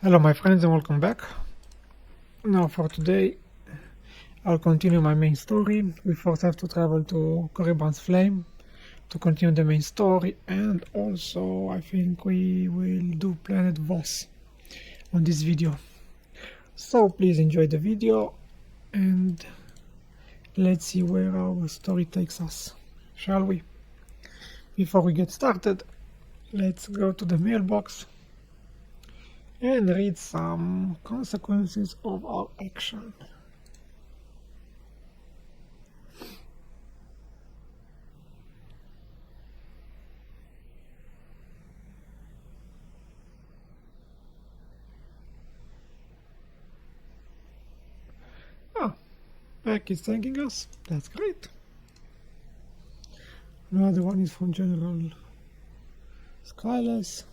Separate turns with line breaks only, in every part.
Hello my friends and welcome back. Now for today I'll continue my main story. We first have to travel to Korriban's Flame to continue the main story, and also I think we will do planet Voss on this video. So please enjoy the video and let's see where our story takes us, shall we? Before we get started, let's go to the mailbox and read some consequences of our action. Ah, Beck is thanking us. That's great. Another one is from General Skyless.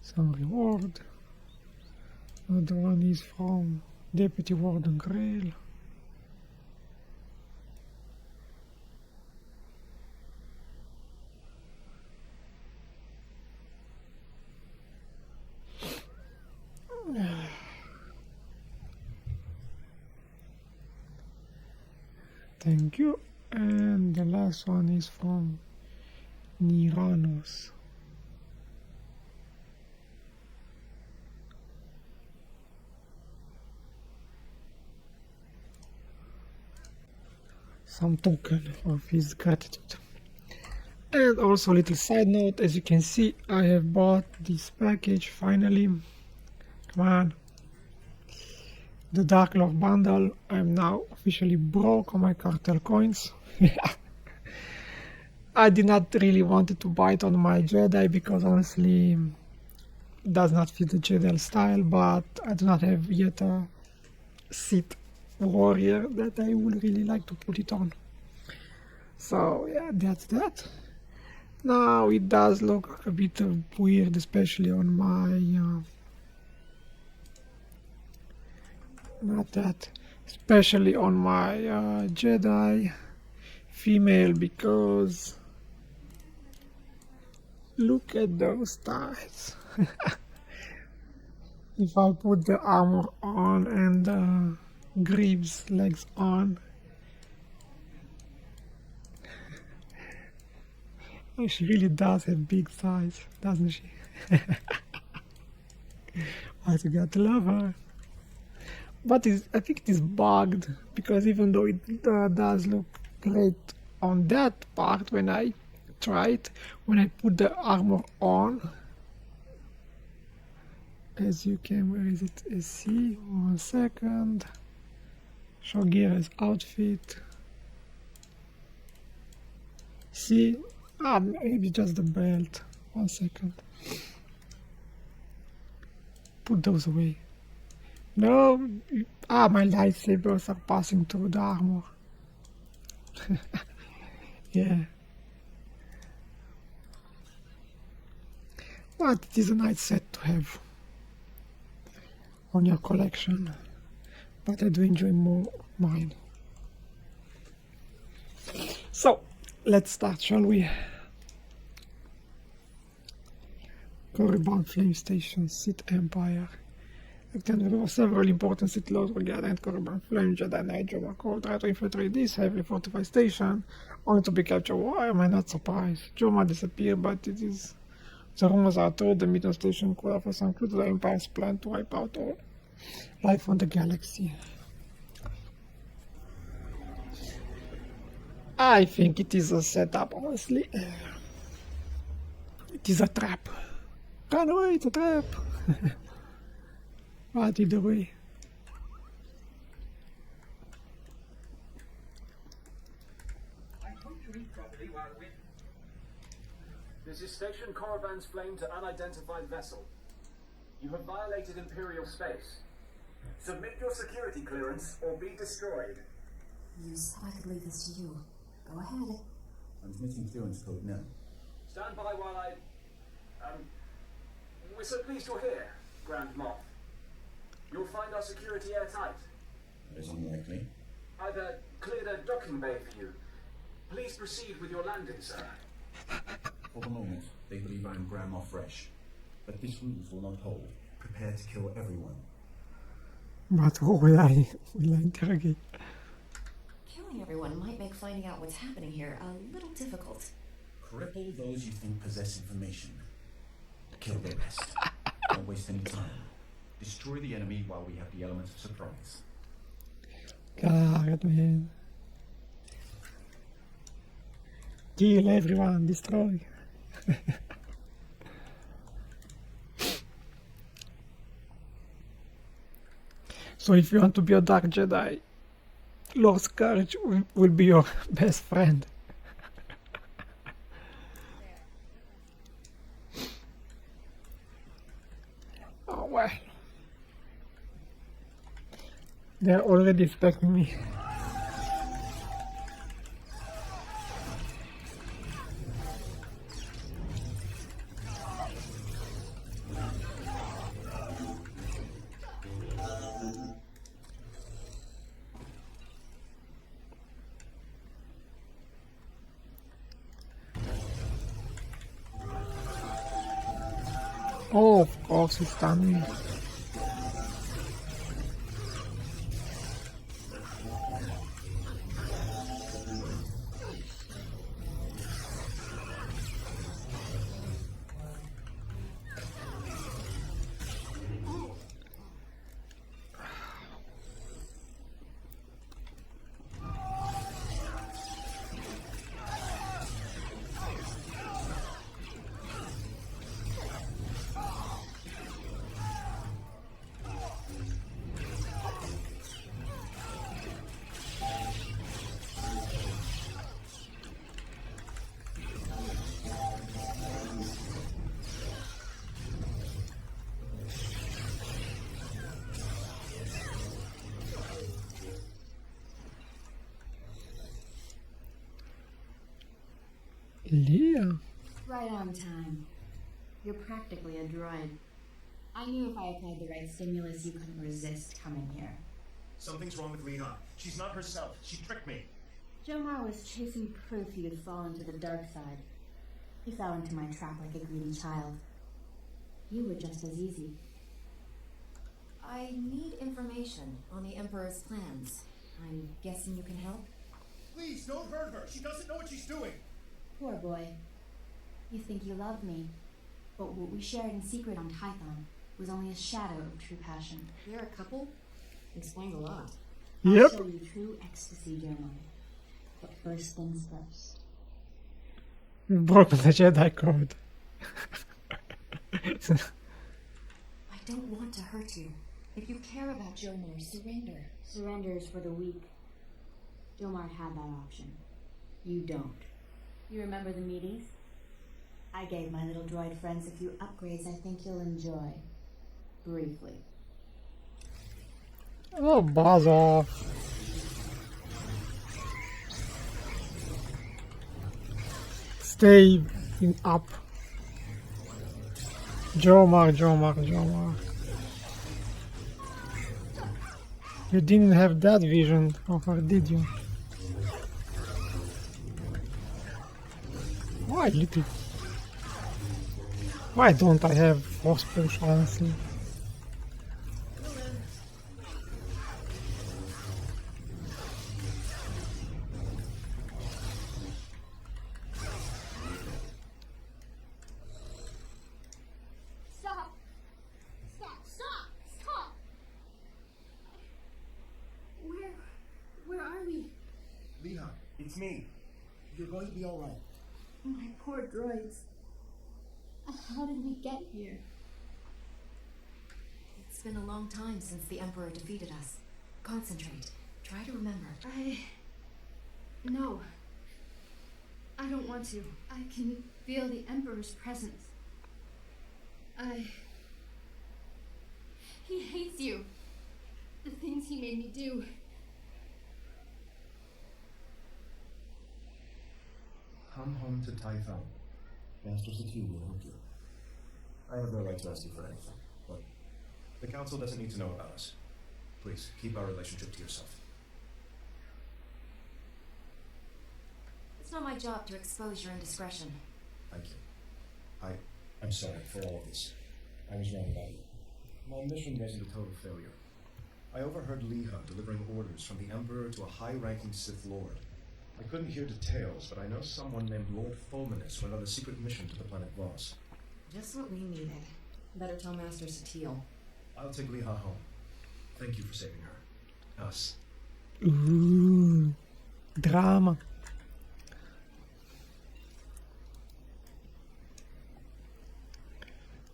Some reward. Another one is from Deputy Warden Grail. Thank you. And the last one is from Niranos. Some token of his gratitude. And also a little side note, as you can see, I have bought this package finally. Come on. The Dark Lord bundle. I'm now officially broke on my cartel coins. I did not really want to buy it on my Jedi because honestly it does not fit the Jedi style, but I do not have yet a Sith warrior that I would really like to put it on. So yeah, that's that. Now it does look a bit weird, especially on my especially on my Jedi female, because look at those thighs. If I put the armor on and the greaves legs on, she really does have big thighs, doesn't she? I got to love her. But I think it is bugged, because even though it does look great on that part when I try it, when I put the armor on, as you can, where is it? See, 1 second. Show Gira's outfit. See, maybe just the belt. 1 second. Put those away. No, my lightsabers are passing through the armor. Yeah. But it is a nice set to have on your collection. But I do enjoy more mine. So, let's start, shall we? Korriban Flame Station, Sith Empire. There were several important Sith Lords were gathered at Korriban Flame. Jedi Knight Joma Cole tried to infiltrate this heavily fortified station, only to be captured. Why am I not surprised? Joma disappeared, but it is... The rumors are true. The Midnight Station could have some clue to the Empire's plan to wipe out all life on the galaxy. I think it is a setup, honestly. It is a trap. Run away, it's a trap. But either way.
I hope you read properly while with. This is Station Korriban's Flame to unidentified vessel. You have violated Imperial space. Submit your security clearance or be destroyed.
You said I could leave this to you. Go ahead.
I'm submitting clearance code now.
Stand by while I... We're so pleased you're here, Grand Moff. You'll find our security airtight?
That is unlikely.
I've cleared a docking bay for you. Please proceed with your landing, sir.
For the moment, they believe I'm Grandma Fresh. But this ruse will not hold. Prepare to kill everyone.
But who will I interrogate?
Killing everyone might make finding out what's happening here a little difficult.
Cripple those you think possess information. Kill the rest. Don't waste any time. Destroy the enemy while we have the element of surprise.
God, man. Kill everyone, destroy. So if you want to be a Dark Jedi, Lord Scourge will be your best friend. Oh well. They're already expecting me. Oh, of course it's done. Leah.
Right on time. You're practically a droid. I knew if I applied the right stimulus, you couldn't resist coming here.
Something's wrong with Leah. She's not herself. She tricked me.
Jomar was chasing proof he would fall into the dark side. He fell into my trap like a greedy child. You were just as easy.
I need information on the Emperor's plans. I'm guessing you can help?
Please, don't hurt her. She doesn't know what she's doing.
Poor boy. You think you love me, but what we shared in secret on Tython was only a shadow of true passion.
You're a couple? Explains a lot.
Yep.
I'll show you true ecstasy, Jomar. But first things first.
You've broken the Jedi code.
I don't want to hurt you. If you care about Jomar, surrender.
Surrender is for the weak. Jomar had that option. You don't. You remember the meaties? I gave my little droid friends a few upgrades I think you'll enjoy. Briefly.
Oh, buzz off. Stay in up. Jomar. You didn't have that vision of her, did you? Why don't I have force push, honestly?
Stop! Stop! Where are we?
Leah, it's me. You're going to be all right.
My poor droids. How did we get here?
It's been a long time since the Emperor defeated us. Concentrate. Try to remember.
No. I don't want to. I can feel the Emperor's presence. He hates you. The things he made me do.
Come home to Tython.
Master Sati will help you. I have no right to ask you for anything, but
The Council doesn't need to know about us. Please, keep our relationship to yourself.
It's not my job to expose your indiscretion.
Thank you. I'm sorry for all of this. I was wrong about you. My mission wasn't a total failure. I overheard Leha delivering orders from the Emperor to a high-ranking Sith Lord. I couldn't hear details, but I know someone named Lord Fulminus went on a secret mission to the planet Voss.
Just what we needed. Better tell Master Satil.
I'll take Leha home. Thank you for saving her. Us.
Ooh, drama.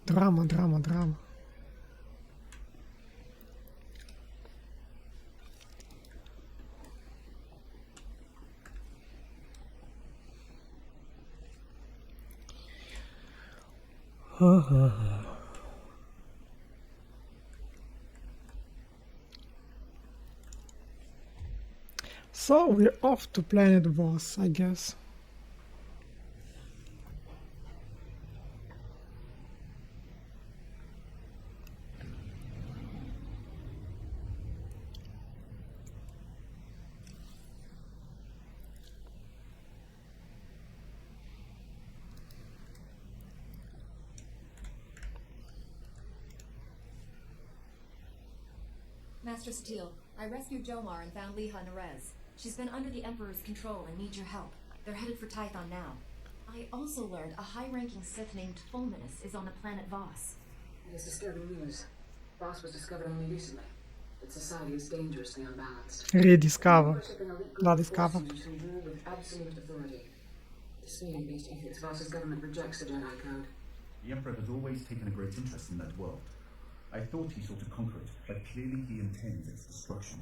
Drama, drama, drama. So we're off to planet Voss, I guess.
Master Satil, I rescued Jomar and found Leha Nerez. She's been under the Emperor's control and needs your help. They're headed for Tython now. I also learned a high-ranking Sith named Fulminus is on the planet Voss.
It is disturbing news. Voss was discovered only recently. Its society is dangerously unbalanced.
Rediscover.
Worship an elite group
Not
of
discovered.
force users who rule with absolute authority. Dismaying these idiots, Voss's government rejects the Jedi Code.
The Emperor has always taken a great interest in that world. I thought he sought to conquer it, but clearly he intends its destruction.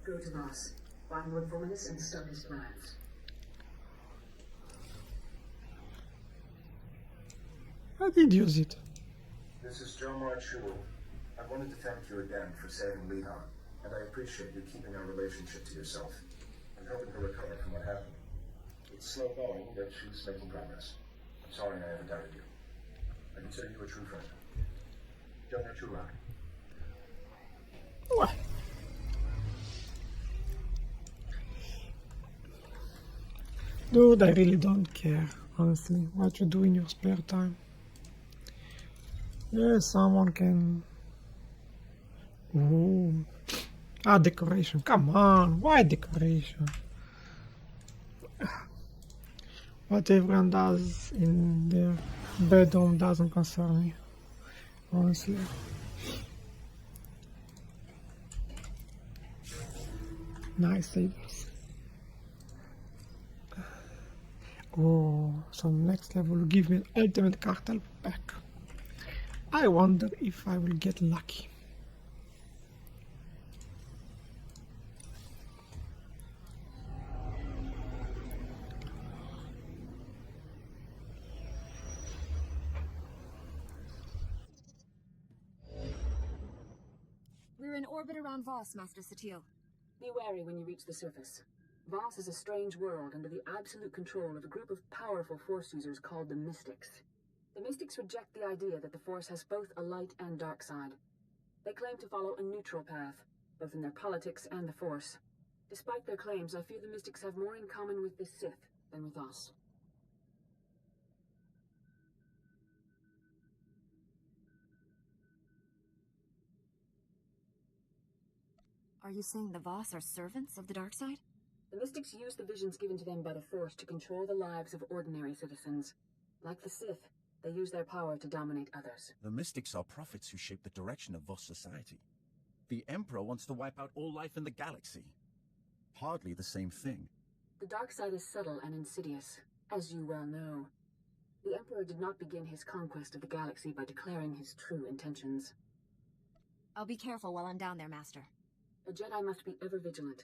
Go to Voss. Find Lord Fulminus and stop his plans.
I did use it.
This is Jomar Chul. I wanted to thank you again for saving Leha, and I appreciate you keeping our relationship to yourself. I'm helping her recover from what happened. It's slow going, but she's making progress. I'm sorry I ever doubted you. I consider you a true friend. Jomar Chul.
What? Dude, I really don't care, honestly, what you do in your spare time. Yeah, someone can... Ooh. Ah, decoration, come on, why decoration? What everyone does in their bedroom doesn't concern me, honestly. Nice sabers. Oh, so next level will give me an ultimate cartel pack. I wonder if I will get lucky.
We're in orbit around Voss, Master Satil.
Be wary when you reach the surface. Voss is a strange world under the absolute control of a group of powerful Force users called the Mystics. The Mystics reject the idea that the Force has both a light and dark side. They claim to follow a neutral path, both in their politics and the Force. Despite their claims, I fear the Mystics have more in common with the Sith than with us.
Are you saying the Voss are servants of the dark side?
The Mystics use the visions given to them by the Force to control the lives of ordinary citizens. Like the Sith, they use their power to dominate others.
The Mystics are prophets who shape the direction of Voss society. The Emperor wants to wipe out all life in the galaxy. Hardly the same thing.
The dark side is subtle and insidious, as you well know. The Emperor did not begin his conquest of the galaxy by declaring his true intentions.
I'll be careful while I'm down there, Master.
A Jedi must be ever vigilant.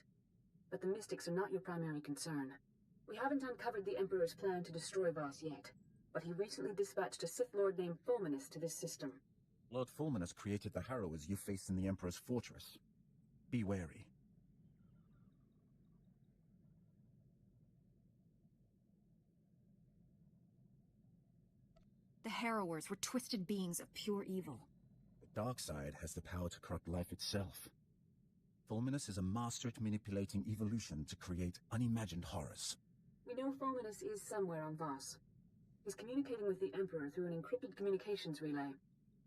But the Mystics are not your primary concern. We haven't uncovered the Emperor's plan to destroy Voss yet, but he recently dispatched a Sith Lord named Fulminus to this system.
Lord Fulminus created the Harrowers you faced in the Emperor's fortress. Be wary.
The Harrowers were twisted beings of pure evil.
The dark side has the power to corrupt life itself. Fulminus is a master at manipulating evolution to create unimagined horrors.
We know Fulminus is somewhere on Voss. He's communicating with the Emperor through an encrypted communications relay.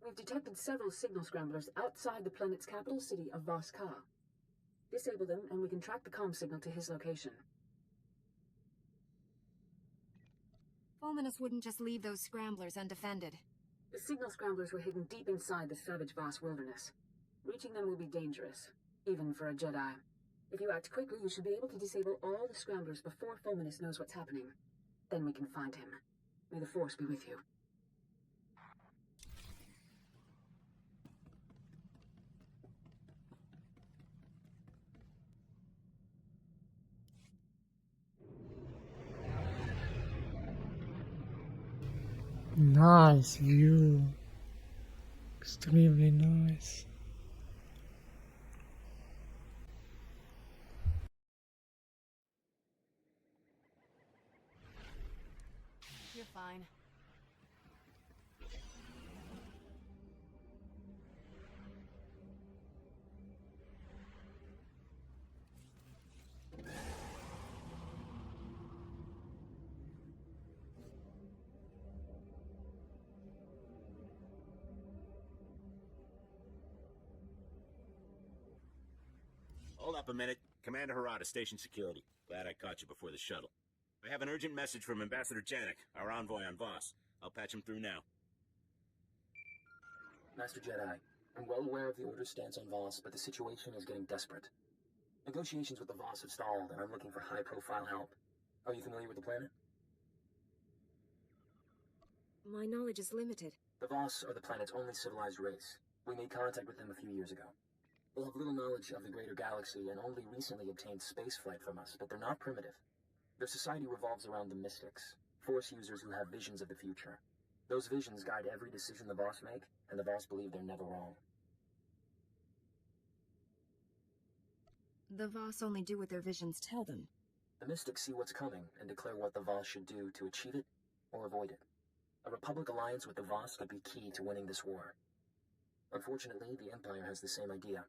We've detected several signal scramblers outside the planet's capital city of Voss Ka. Disable them, and we can track the comm signal to his location.
Fulminus wouldn't just leave those scramblers undefended.
The signal scramblers were hidden deep inside the savage Voss wilderness. Reaching them will be dangerous, even for a Jedi. If you act quickly, you should be able to disable all the scramblers before Fulminus knows what's happening. Then we can find him. May the Force be with you.
Nice view. Extremely nice.
You're fine.
Hold up a minute. Commander Harada, Station Security. Glad I caught you before the shuttle. I have an urgent message from Ambassador Janik, our envoy on Voss. I'll patch him through now.
Master Jedi, I'm well aware of the Order's stance on Voss, but the situation is getting desperate. Negotiations with the Voss have stalled, and I'm looking for high-profile help. Are you familiar with the planet?
My knowledge is limited.
The Voss are the planet's only civilized race. We made contact with them a few years ago. They have little knowledge of the greater galaxy and only recently obtained spaceflight from us, but they're not primitive. Their society revolves around the mystics, Force users who have visions of the future. Those visions guide every decision the Voss make, and the Voss believe they're never wrong.
The Voss only do what their visions tell them.
The mystics see what's coming and declare what the Voss should do to achieve it or avoid it. A Republic alliance with the Voss could be key to winning this war. Unfortunately, the Empire has the same idea.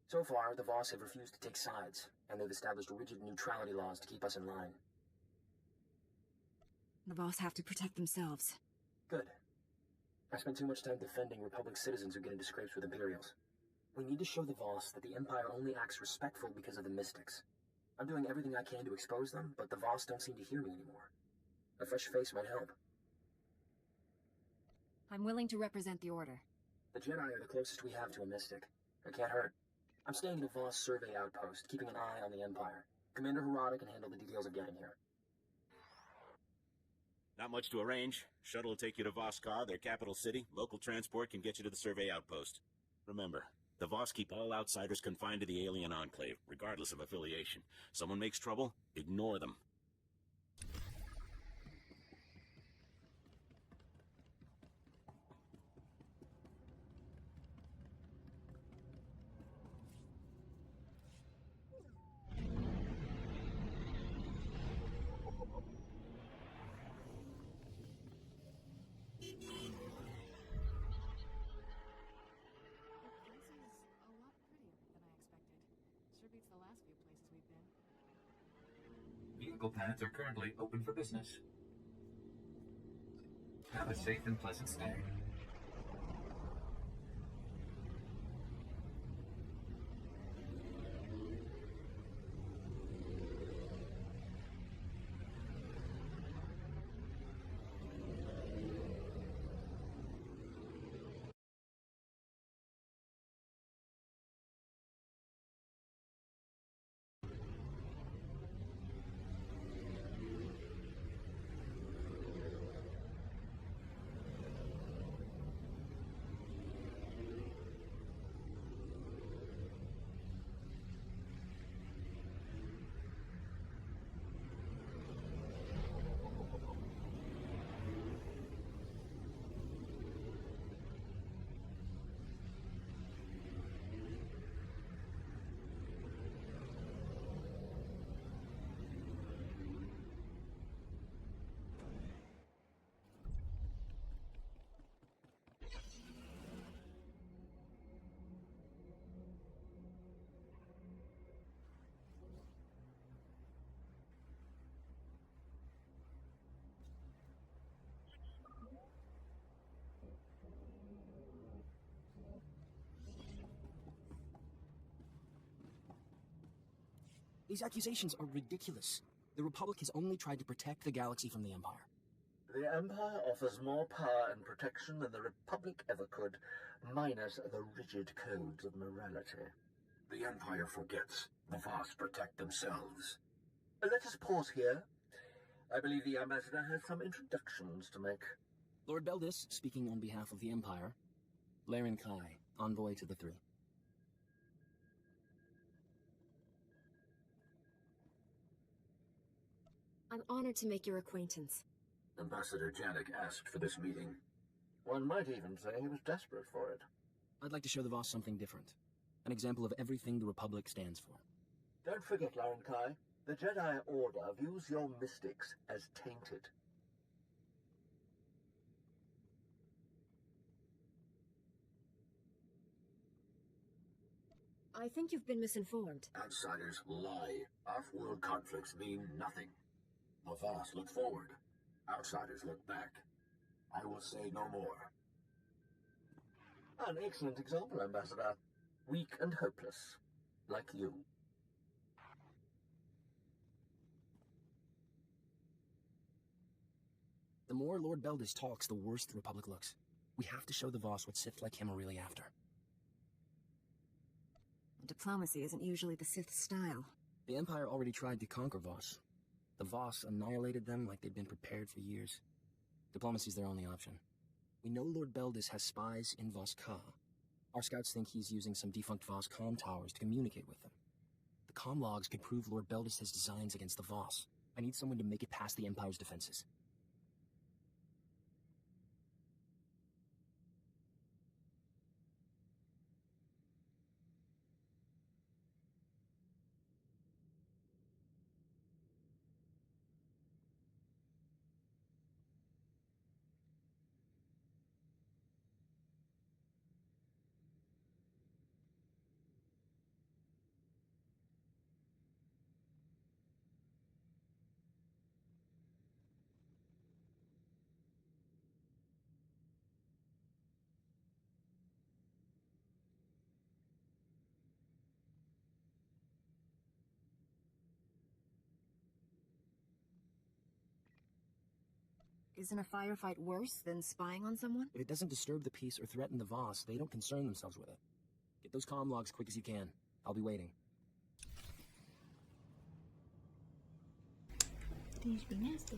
So far, the Voss have refused to take sides, and they've established rigid neutrality laws to keep us in line.
The Voss have to protect themselves.
Good. I spent too much time defending Republic citizens who get into scrapes with Imperials. We need to show the Voss that the Empire only acts respectful because of the mystics. I'm doing everything I can to expose them, but the Voss don't seem to hear me anymore. A fresh face might help.
I'm willing to represent the Order.
The Jedi are the closest we have to a mystic. It can't hurt. I'm staying at a Voss survey outpost, keeping an eye on the Empire. Commander Harada can handle the details of getting here.
Not much to arrange. Shuttle will take you to Voss Ka, their capital city. Local transport can get you to the survey outpost. Remember, the Voss keep all outsiders confined to the alien enclave, regardless of affiliation. Someone makes trouble, ignore them.
Vehicle paths are currently open for business. Have a safe and pleasant stay.
These accusations are ridiculous. The Republic has only tried to protect the galaxy from the Empire.
The Empire offers more power and protection than the Republic ever could, minus the rigid codes of morality.
The Empire forgets. The Voss protect themselves.
Let us pause here. I believe the Ambassador has some introductions to make.
Lord Beldis, speaking on behalf of the Empire. Laren Kai, envoy to the Three.
I'm honored to make your acquaintance.
Ambassador Janik asked for this meeting.
One might even say he was desperate for it.
I'd like to show the Voss something different. An example of everything the Republic stands for.
Don't forget, Laren Kai, the Jedi Order views your mystics as tainted.
I think you've been misinformed.
Outsiders lie. Off-world conflicts mean nothing. The Voss look forward. Outsiders look back. I will say no more.
An excellent example, Ambassador. Weak and hopeless. Like you.
The more Lord Beldis talks, the worse the Republic looks. We have to show the Voss what Sith like him are really after.
Diplomacy isn't usually the Sith style.
The Empire already tried to conquer Voss. The Voss annihilated them like they'd been prepared for years. Diplomacy's their only option. We know Lord Beldis has spies in Voss Ka. Our scouts think he's using some defunct Voss comm towers to communicate with them. The comm logs could prove Lord Beldis has designs against the Voss. I need someone to make it past the Empire's defenses.
Isn't a firefight worse than spying on someone?
If it doesn't disturb the peace or threaten the Voss, they don't concern themselves with it. Get those comm logs quick as you can. I'll be waiting.
Tienes primeras que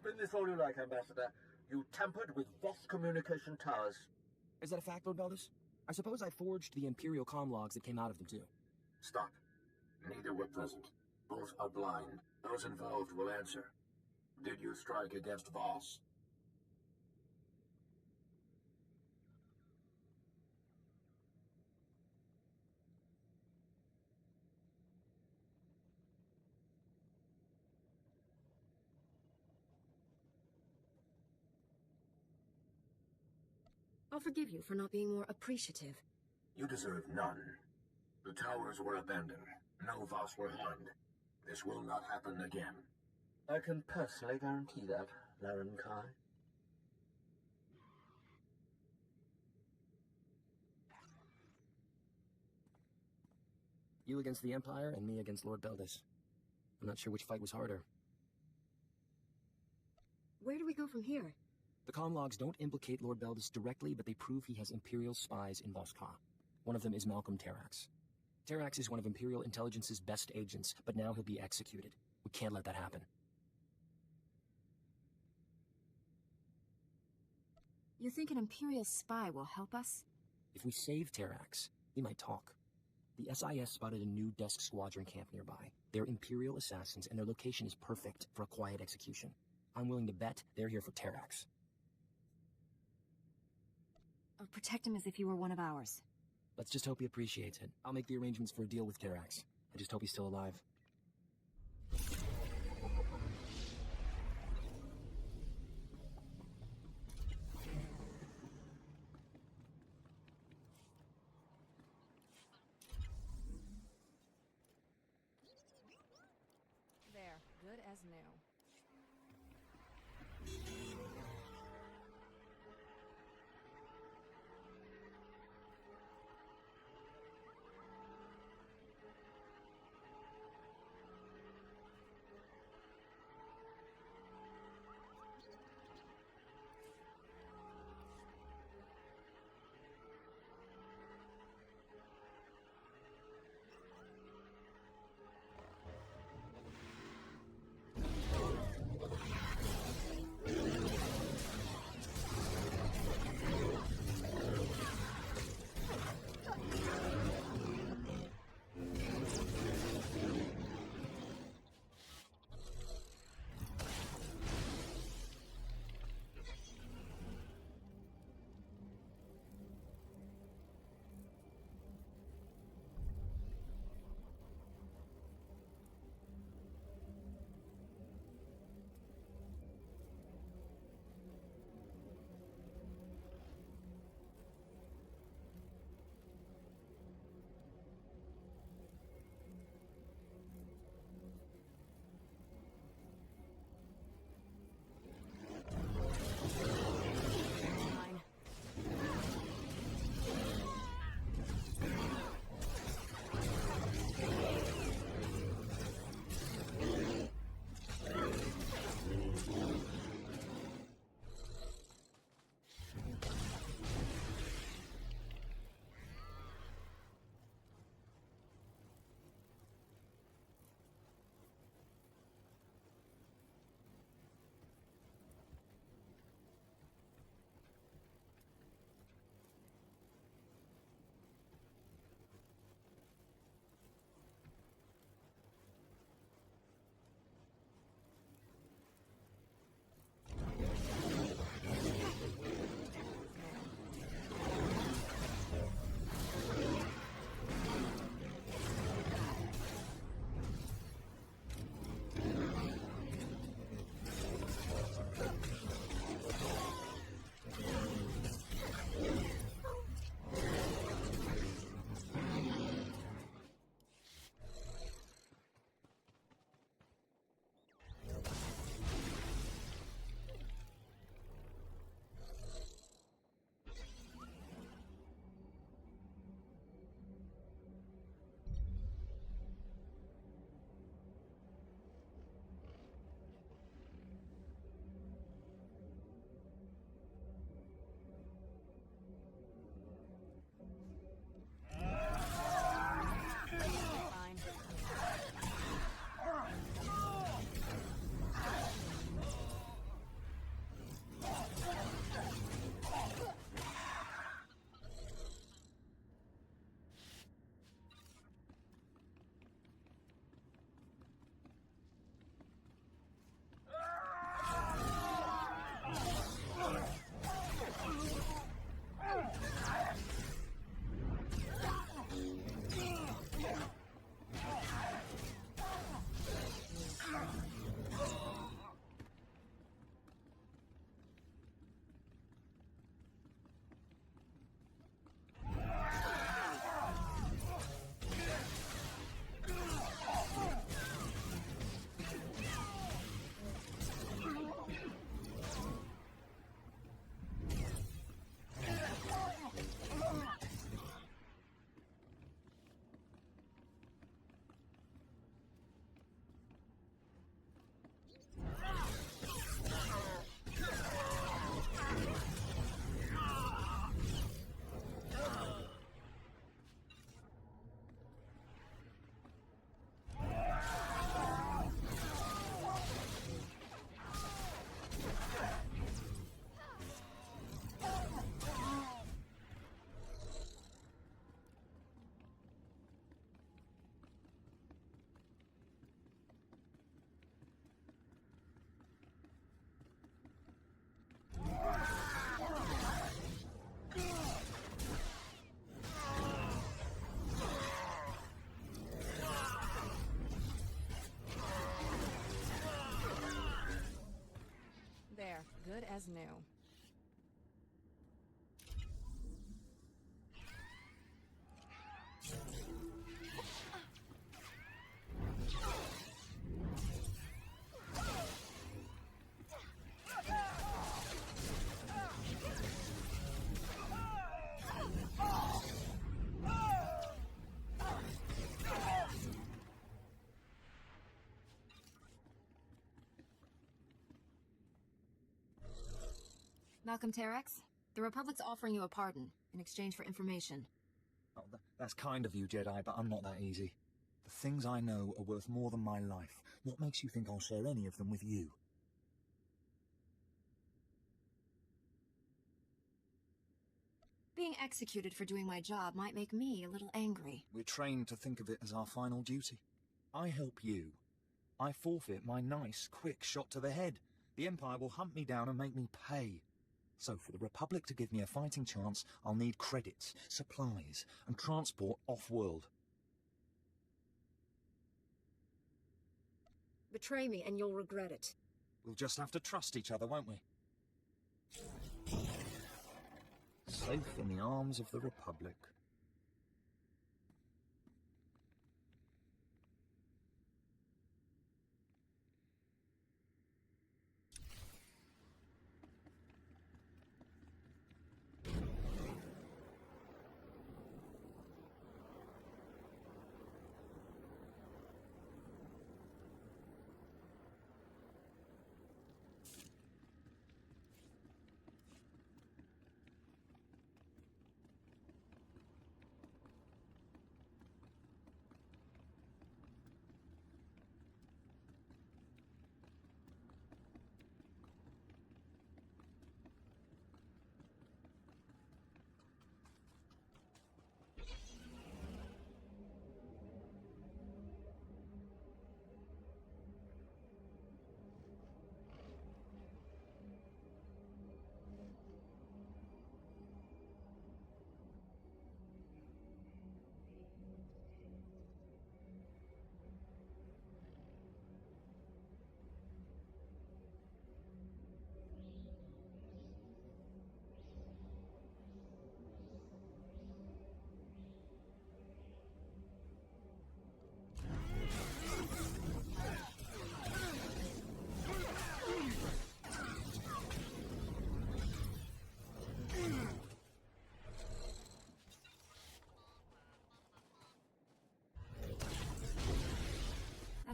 Spin this all you like, Ambassador. You tampered with Voss communication towers.
Is that a fact, Lord Beldis? I suppose I forged the Imperial comm logs that came out of them, too.
Stop. Neither were present. Both are blind. Those involved will answer. Did you strike against Voss?
I'll forgive you for not being more appreciative.
You deserve none. The towers were abandoned. No Voss were harmed. This will not happen again.
I can personally guarantee that, Laren Kai.
You against the Empire, and me against Lord Beldis. I'm not sure which fight was harder.
Where do we go from here?
The comm logs don't implicate Lord Beldis directly, but they prove he has Imperial spies in Voss Ka. One of them is Malcolm Terrax. Terrax is one of Imperial Intelligence's best agents, but now he'll be executed. We can't let that happen.
You think an Imperial spy will help us?
If we save Terrax, he might talk. The SIS spotted a new desk squadron camp nearby. They're Imperial assassins, and their location is perfect for a quiet execution. I'm willing to bet they're here for Terrax.
I'll protect him as if he were one of ours.
Let's just hope he appreciates it. I'll make the arrangements for a deal with Terrax. I just hope he's still alive.
There, good as new. as new. Malcolm Terex, the Republic's offering you a pardon in exchange for information.
Oh, that's kind of you, Jedi, but I'm not that easy. The things I know are worth more than my life. What makes you think I'll share any of them with you?
Being executed for doing my job might make me a little angry.
We're trained to think of it as our final duty. I help you. I forfeit my nice, quick shot to the head. The Empire will hunt me down and make me pay. So for the Republic to give me a fighting chance, I'll need credits, supplies, and transport off-world.
Betray me and you'll regret it.
We'll just have to trust each other, won't we? Safe in the arms of the Republic.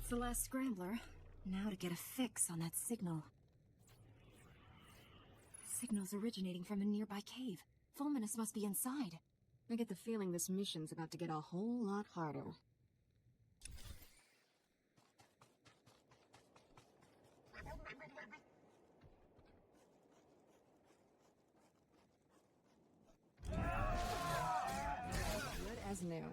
That's the last scrambler. Now to get a fix on that signal. Signal's originating from a nearby cave. Fulminus must be inside. I get the feeling this mission's about to get a whole lot harder.
Good as new.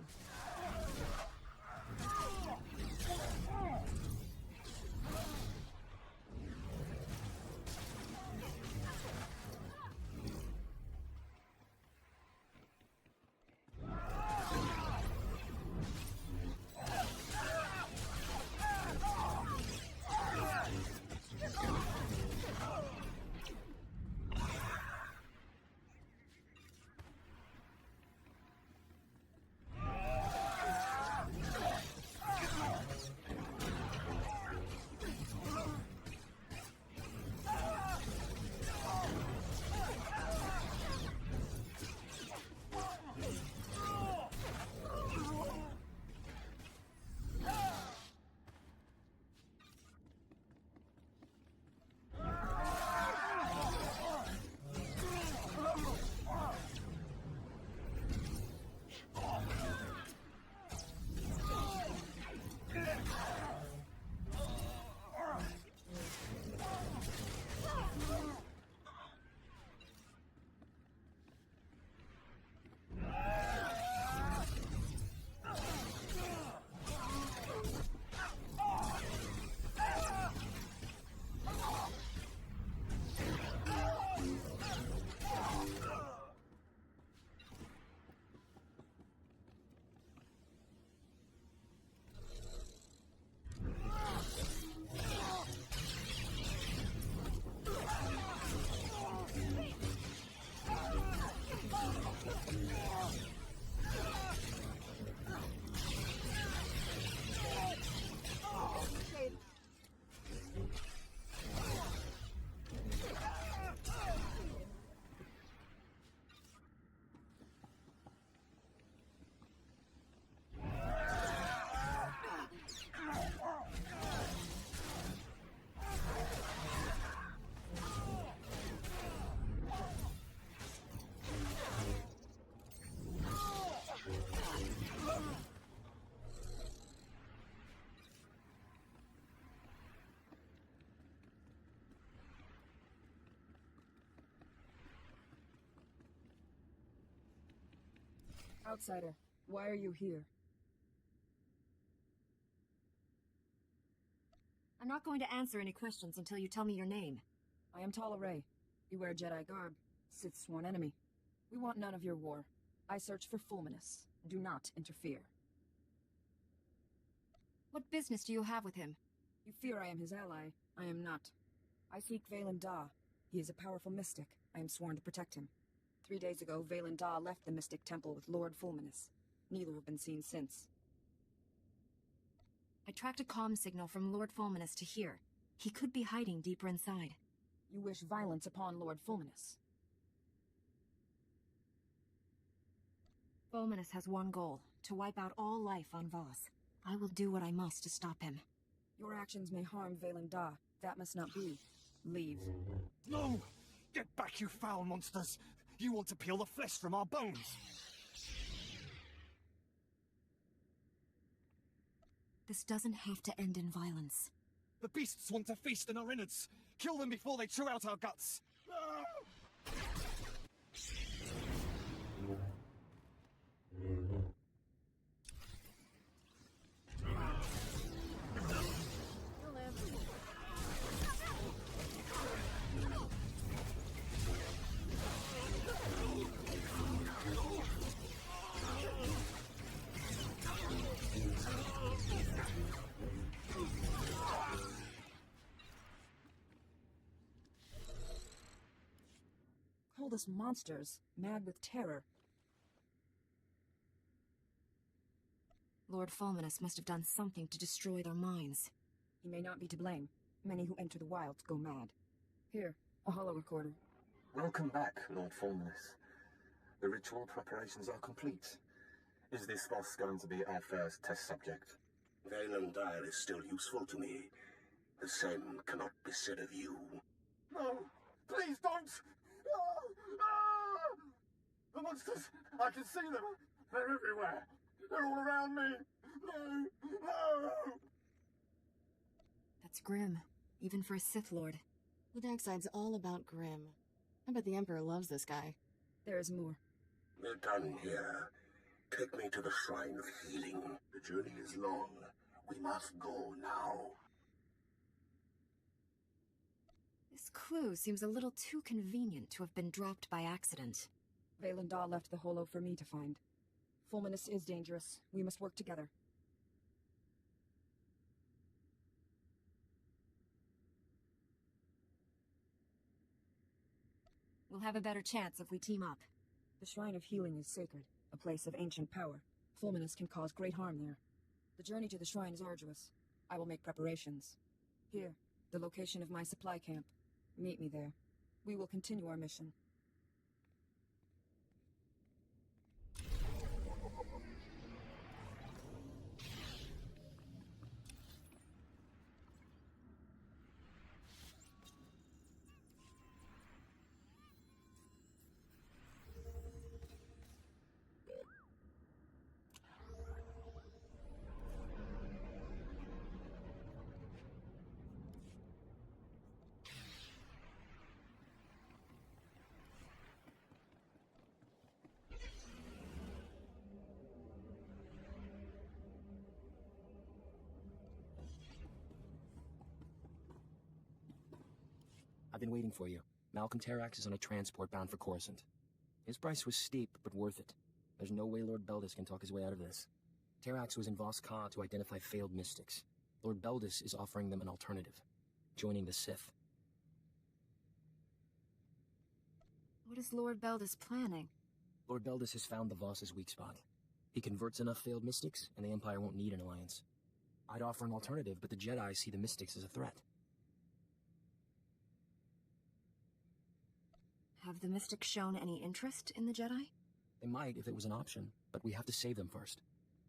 Outsider, why are you here?
I'm not going to answer any questions until you tell me your name.
I am Tala Ray. You wear Jedi garb. Sith's sworn enemy. We want none of your war. I search for Fulminus. Do not interfere.
What business do you have with him?
You fear I am his ally. I am not. I seek Valen Da. He is a powerful mystic. I am sworn to protect him. 3 days ago, Valen Da left the Mystic Temple with Lord Fulminus. Neither have been seen since.
I tracked a comm signal from Lord Fulminus to here. He could be hiding deeper inside.
You wish violence upon Lord Fulminus.
Fulminus has one goal, to wipe out all life on Voss. I will do what I must to stop him.
Your actions may harm Valen Da. That must not be. Leave.
No! Get back, you foul monsters! You want to peel the flesh from our bones!
This doesn't have to end in violence.
The beasts want to feast on our innards! Kill them before they chew out our guts!
Call us monsters, mad with terror.
Lord Fulminus must have done something to destroy their minds.
He may not be to blame. Many who enter the wilds go mad. Here, a holo recorder.
Welcome back, Lord Fulminus. The ritual preparations are complete. Is this Voss going to be our first test subject?
Valen Dire is still useful to me. The same cannot be said of you.
No! Please don't! The monsters! I can see them! They're everywhere! They're all around me! No! No!
That's grim, even for a Sith Lord.
The dark side's all about grim. I bet the Emperor loves this guy.
There is more.
We're done here. Take me to the Shrine of Healing. The journey is long. We must go now.
This clue seems a little too convenient to have been dropped by accident.
Valen Da left the holo for me to find. Fulminus is dangerous. We must work together.
We'll have a better chance if we team up.
The Shrine of Healing is sacred, a place of ancient power. Fulminus can cause great harm there. The journey to the shrine is arduous. I will make preparations. Here, the location of my supply camp. Meet me there. We will continue our mission.
I've been waiting for you. Malcolm Terrax is on a transport bound for Coruscant. His price was steep, but worth it. There's no way Lord Beldis can talk his way out of this. Terrax was in Voss Ka to identify failed mystics. Lord Beldis is offering them an alternative. Joining the Sith.
What is Lord Beldis planning?
Lord Beldis has found the Voss's weak spot. He converts enough failed mystics, and the Empire won't need an alliance. I'd offer an alternative, but the Jedi see the mystics as a threat.
Have the mystics shown any interest in the Jedi?
They might if it was an option, but we have to save them first.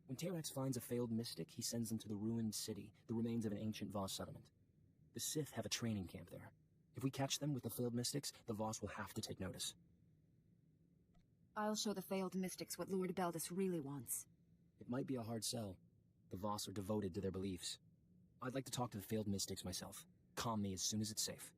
When Terrax finds a failed mystic, he sends them to the ruined city, the remains of an ancient Voss settlement. The Sith have a training camp there. If we catch them with the failed mystics, the Voss will have to take notice.
I'll show the failed mystics what Lord Beldis really wants.
It might be a hard sell. The Voss are devoted to their beliefs. I'd like to talk to the failed mystics myself. Calm me as soon as it's safe.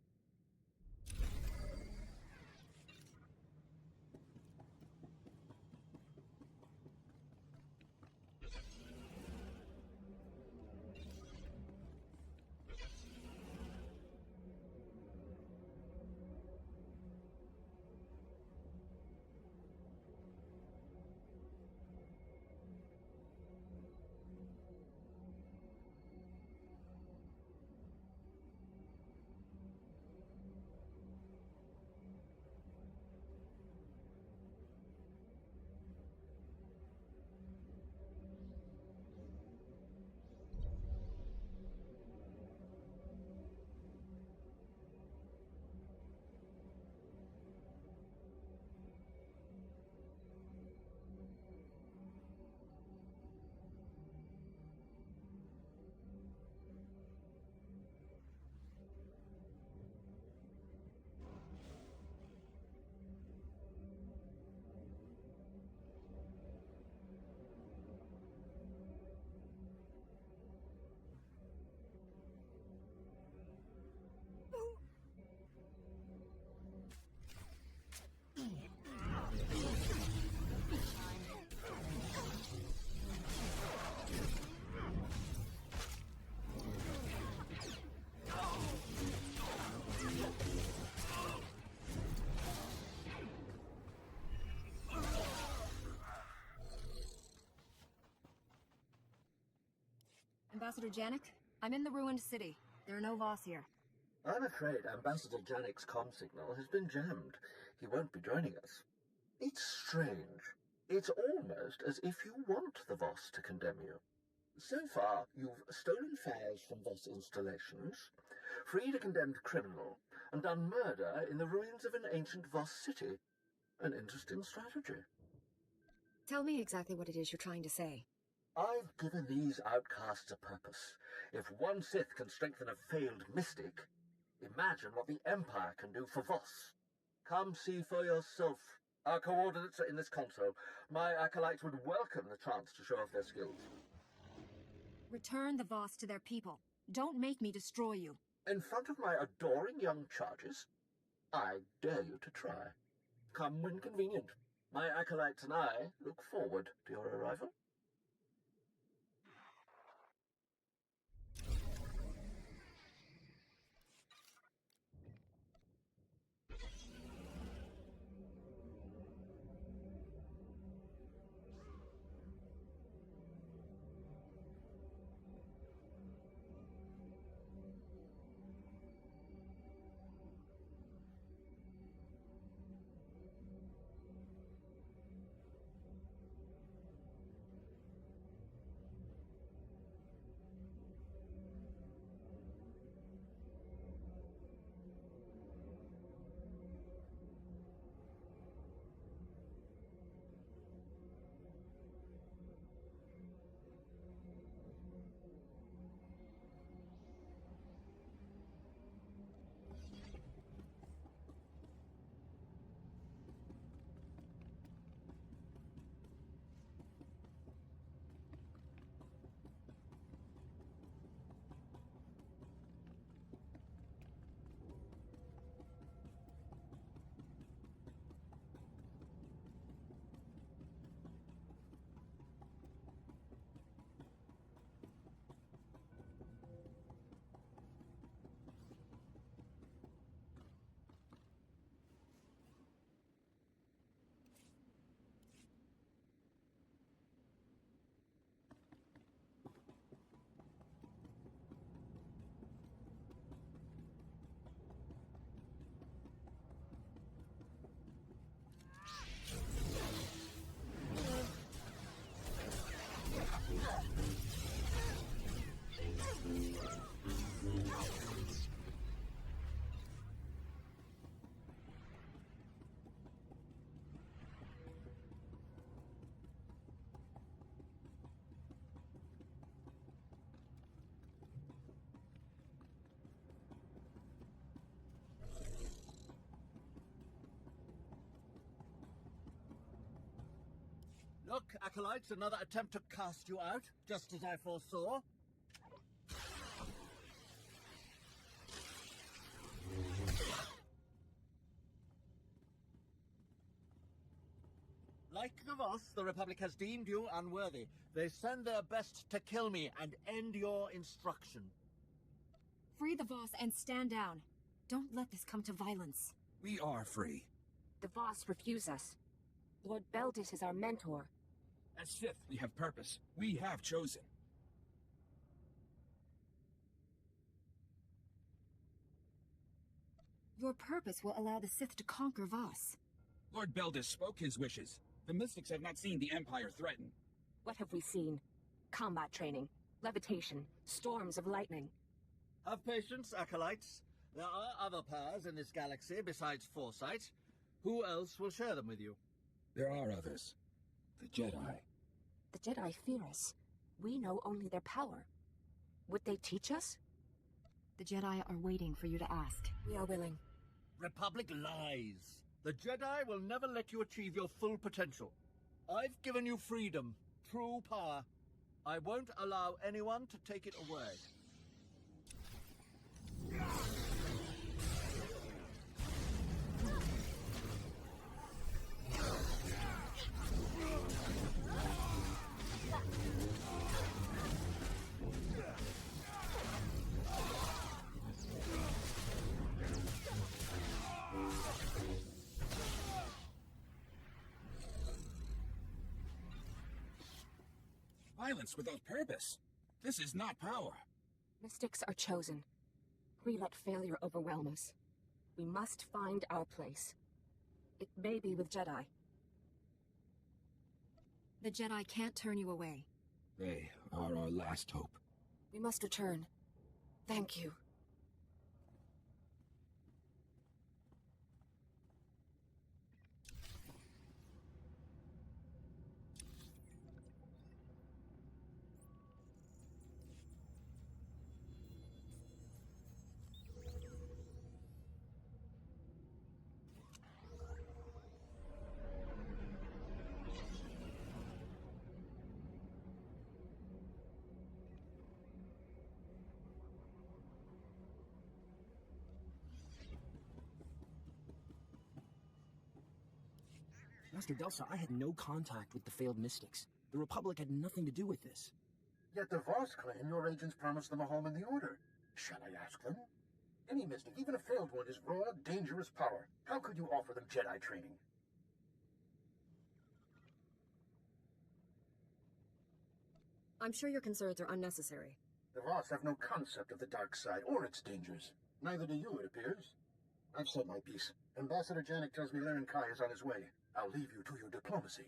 Ambassador Janik, I'm in the ruined city. There are no Voss here.
I'm afraid Ambassador Janik's comm signal has been jammed. He won't be joining us. It's strange. It's almost as if you want the Voss to condemn you. So far, you've stolen files from Voss installations, freed a condemned criminal, and done murder in the ruins of an ancient Voss city. An interesting strategy.
Tell me exactly what it is you're trying to say.
I've given these outcasts a purpose. If one Sith can strengthen a failed mystic, imagine what the Empire can do for Voss. Come see for yourself. Our coordinates are in this console. My acolytes would welcome the chance to show off their skills.
Return the Voss to their people. Don't make me destroy you.
In front of my adoring young charges, I dare you to try. Come when convenient. My acolytes and I look forward to your arrival.
Look, acolytes, another attempt to cast you out, just as I foresaw. Like the Voss, the Republic has deemed you unworthy. They send their best to kill me and end your instruction.
Free the Voss and stand down. Don't let this come to violence.
We are free.
The Voss refuse us. Lord Beldis is our mentor.
As Sith, we have purpose. We have chosen.
Your purpose will allow the Sith to conquer Voss.
Lord Beldis spoke his wishes. The Mystics have not seen the Empire threaten.
What have we seen? Combat training, levitation, storms of lightning.
Have patience, acolytes. There are other powers in this galaxy besides Foresight. Who else will share them with you?
There are others. The Jedi.
The Jedi fear us. We know only their power. Would they teach us?
The Jedi are waiting for you to ask.
We are willing.
Republic lies. The Jedi will never let you achieve your full potential. I've given you freedom, true power. I won't allow anyone to take it away.
Violence without purpose. This is not power.
Mystics are chosen. We let failure overwhelm us. We must find our place. It may be with Jedi.
The Jedi can't turn you away.
They are our last hope.
We must return. Thank you.
Master Delsa, I had no contact with the failed Mystics. The Republic had nothing to do with this.
Yet the Voss claim your agents promised them a home in the Order. Shall I ask them? Any Mystic, even a failed one, is raw, dangerous power. How could you offer them Jedi training?
I'm sure your concerns are unnecessary.
The Voss have no concept of the dark side or its dangers. Neither do you, it appears. I've said my piece. Ambassador Janik tells me Laren Kai is on his way. I'll leave you to your diplomacy.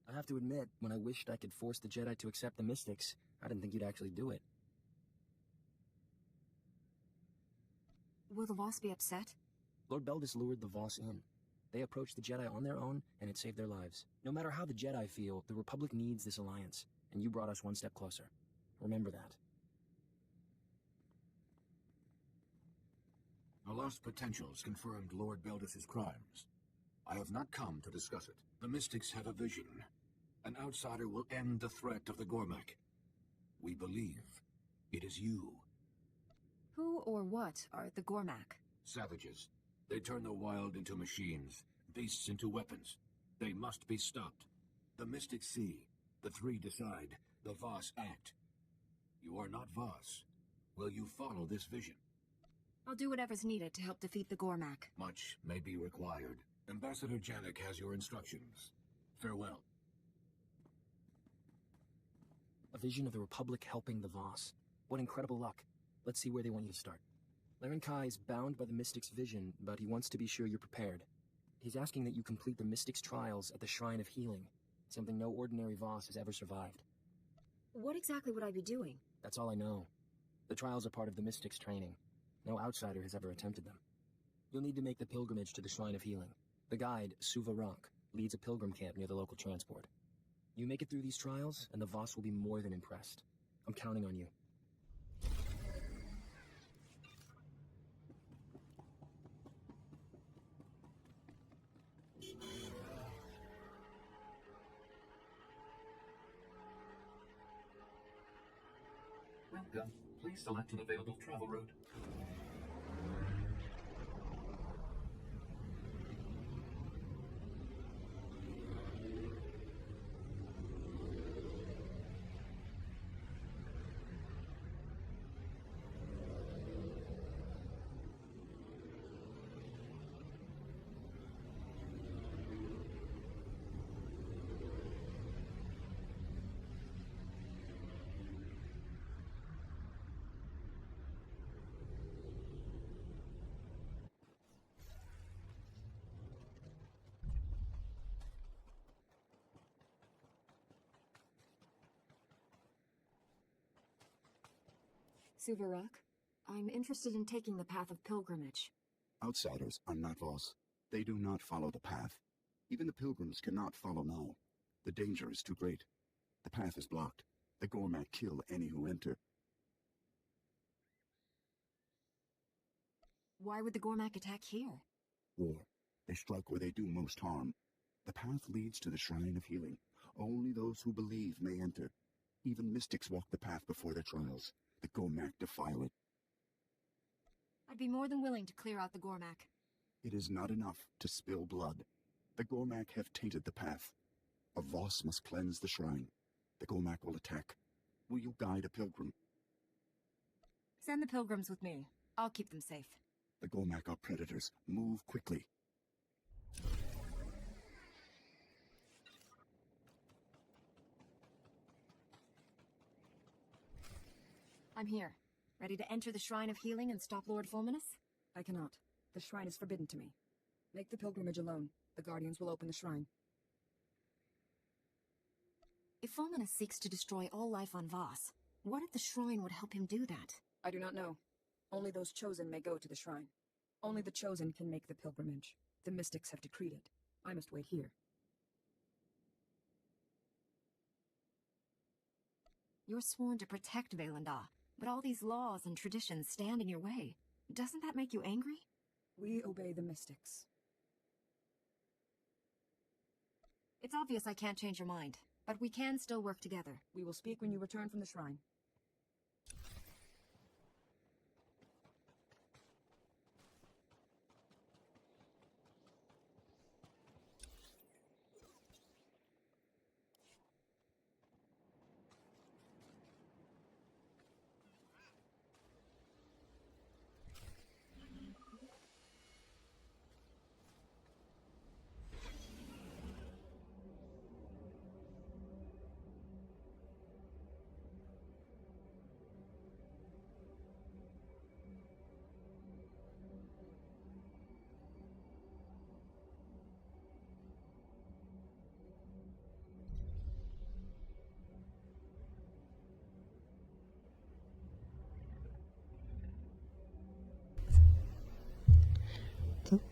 I have to admit, when I wished I could force the Jedi to accept the Mystics, I didn't think you'd actually do it.
Will the Voss be upset?
Lord Beldis lured the Voss in. They approached the Jedi on their own, and it saved their lives. No matter how the Jedi feel, the Republic needs this alliance, and you brought us one step closer. Remember that.
The lost potentials confirmed Lord Beldis's crimes. I have not come to discuss it. The Mystics have a vision. An outsider will end the threat of the Gormak. We believe it is you.
Who or what are the Gormak?
Savages. They turn the wild into machines, beasts into weapons. They must be stopped. The Mystics see. The three decide. The Voss act. You are not Voss. Will you follow this vision?
I'll do whatever's needed to help defeat the Gormak.
Much may be required. Ambassador Janik has your instructions. Farewell.
A vision of the Republic helping the Voss. What incredible luck. Let's see where they want you to start. Laren Kai is bound by the Mystic's vision, but he wants to be sure you're prepared. He's asking that you complete the Mystic's trials at the Shrine of Healing, something no ordinary Voss has ever survived.
What exactly would I be doing?
That's all I know. The trials are part of the Mystic's training. No outsider has ever attempted them. You'll need to make the pilgrimage to the Shrine of Healing. The guide, Suva Rock, leads a pilgrim camp near the local transport. You make it through these trials, and the Voss will be more than impressed. I'm counting on you.
Welcome. Please select an available travel route.
Suvarok, I'm interested in taking the path of pilgrimage.
Outsiders are not Voss. They do not follow the path. Even the pilgrims cannot follow now. The danger is too great. The path is blocked. The Gormak kill any who enter.
Why would the Gormak attack here?
War. They strike where they do most harm. The path leads to the Shrine of Healing. Only those who believe may enter. Even mystics walk the path before their trials. The Gormak defile it.
I'd be more than willing to clear out the Gormak.
It is not enough to spill blood. The Gormak have tainted the path. A Voss must cleanse the shrine. The Gormak will attack. Will you guide a pilgrim?
Send the pilgrims with me. I'll keep them safe.
The Gormak are predators. Move quickly.
I'm here. Ready to enter the Shrine of Healing and stop Lord Fulminus?
I cannot. The shrine is forbidden to me. Make the pilgrimage alone. The Guardians will open the shrine.
If Fulminus seeks to destroy all life on Voss, what if the shrine would help him do that?
I do not know. Only those chosen may go to the shrine. Only the chosen can make the pilgrimage. The mystics have decreed it. I must wait here.
You're sworn to protect Valendaw, but all these laws and traditions stand in your way. Doesn't that make you angry?
We obey the mystics.
It's obvious I can't change your mind, but we can still work together.
We will speak when you return from the shrine.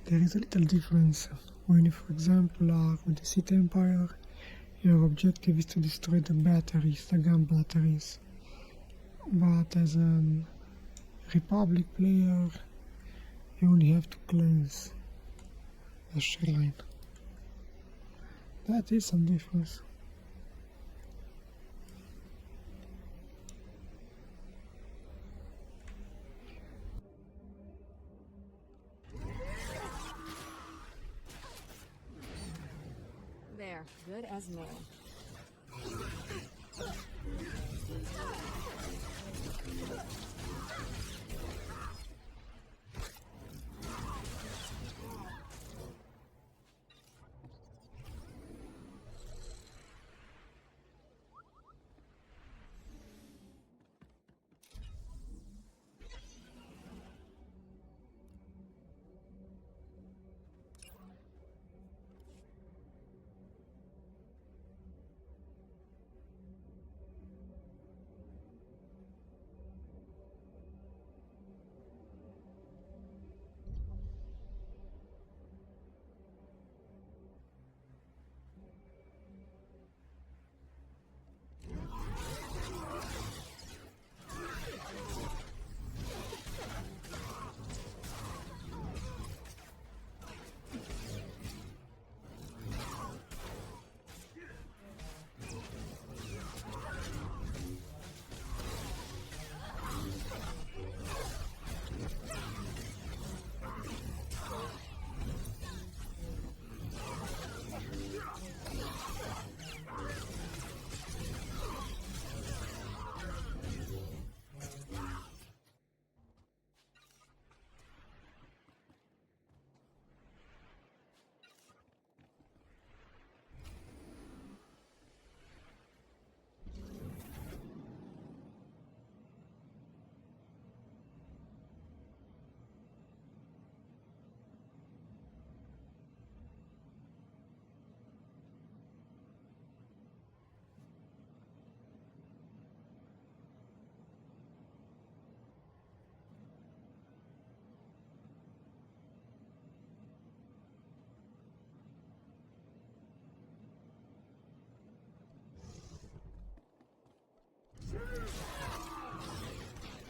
There is a little difference when you, for example, are with the Sith Empire. Your objective is to destroy the batteries, the gun batteries. But as a Republic player, you only have to cleanse the shrine. That is some difference.
There, good as new.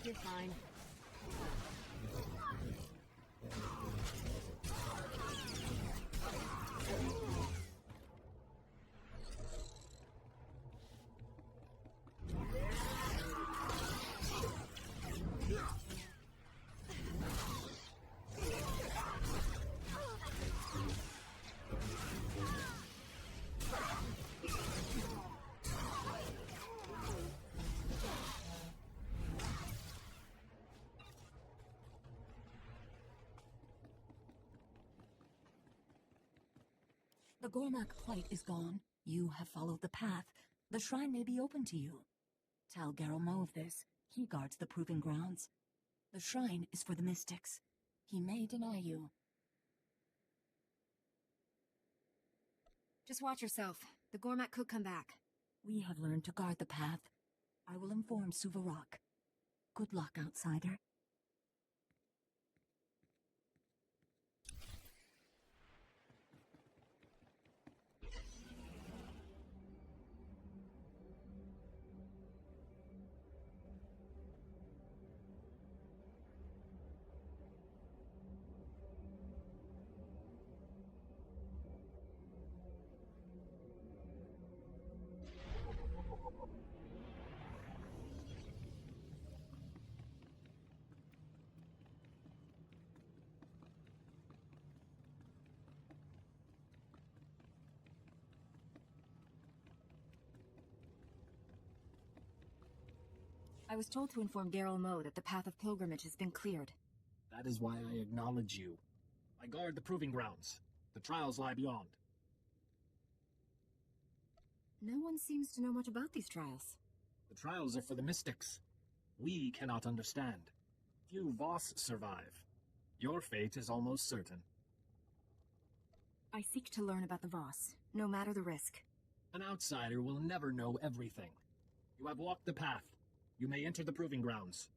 You're fine.
The Gormak plight is gone. You have followed the path. The shrine may be open to you. Tell Garrel Mo of this. He guards the proving grounds. The shrine is for the mystics. He may deny you.
Just watch yourself. The Gormak could come back.
We have learned to guard the path. I will inform Suvarok. Good luck, outsider.
I was told to inform Garel Mo that the path of pilgrimage has been cleared.
That is why I acknowledge you. I guard the proving grounds. The trials lie beyond.
No one seems to know much about these trials.
The trials are for the mystics. We cannot understand. Few Voss survive. Your fate is almost certain.
I seek to learn about the Voss, no matter the risk.
An outsider will never know everything. You have walked the path. You may enter the proving grounds.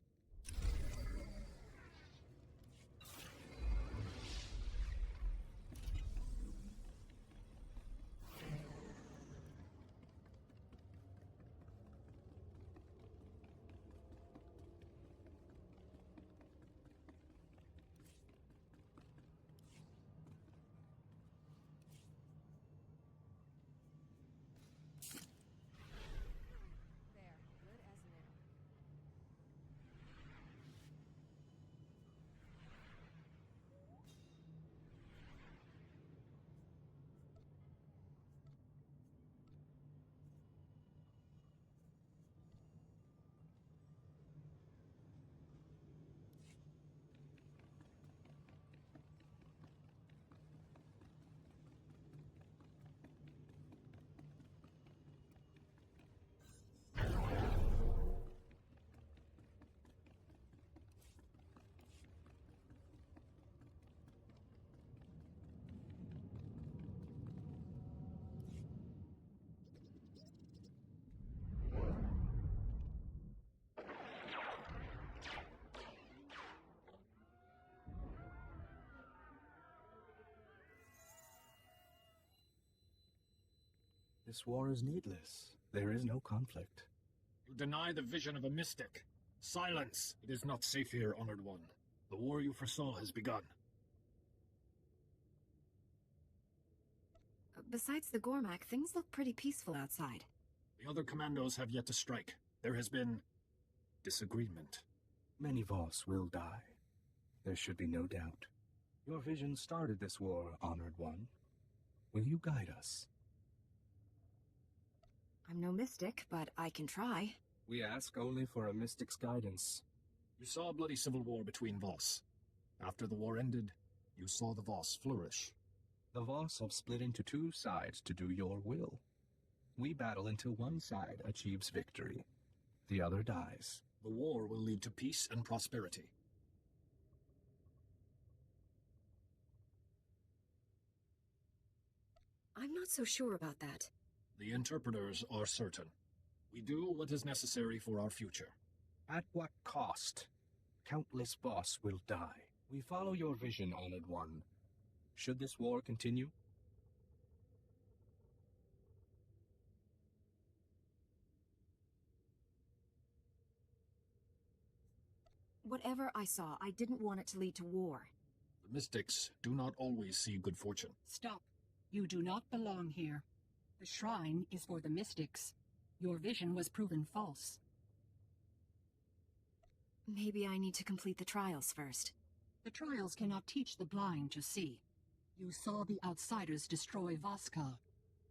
This war is needless. There is no conflict.
You deny the vision of a mystic. Silence! It is not safe here, Honored One. The war you foresaw has begun.
Besides the Gormak, things look pretty peaceful outside.
The other commandos have yet to strike. There has been disagreement.
Many Voss will die. There should be no doubt. Your vision started this war, Honored One. Will you guide us?
I'm no mystic, but I can try.
We ask only for a mystic's guidance.
You saw a bloody civil war between Voss. After the war ended, you saw the Voss flourish.
The Voss have split into two sides to do your will. We battle until one side achieves victory. The other dies.
The war will lead to peace and prosperity.
I'm not so sure about that.
The interpreters are certain. We do what is necessary for our future.
At what cost? Countless Voss will die. We follow your vision, Honored One. Should this war continue?
Whatever I saw, I didn't want it to lead to war.
The mystics do not always see good fortune.
Stop. You do not belong here. The shrine is for the mystics. Your vision was proven false.
Maybe I need to complete the trials first.
The trials cannot teach the blind to see. You saw the outsiders destroy Voska.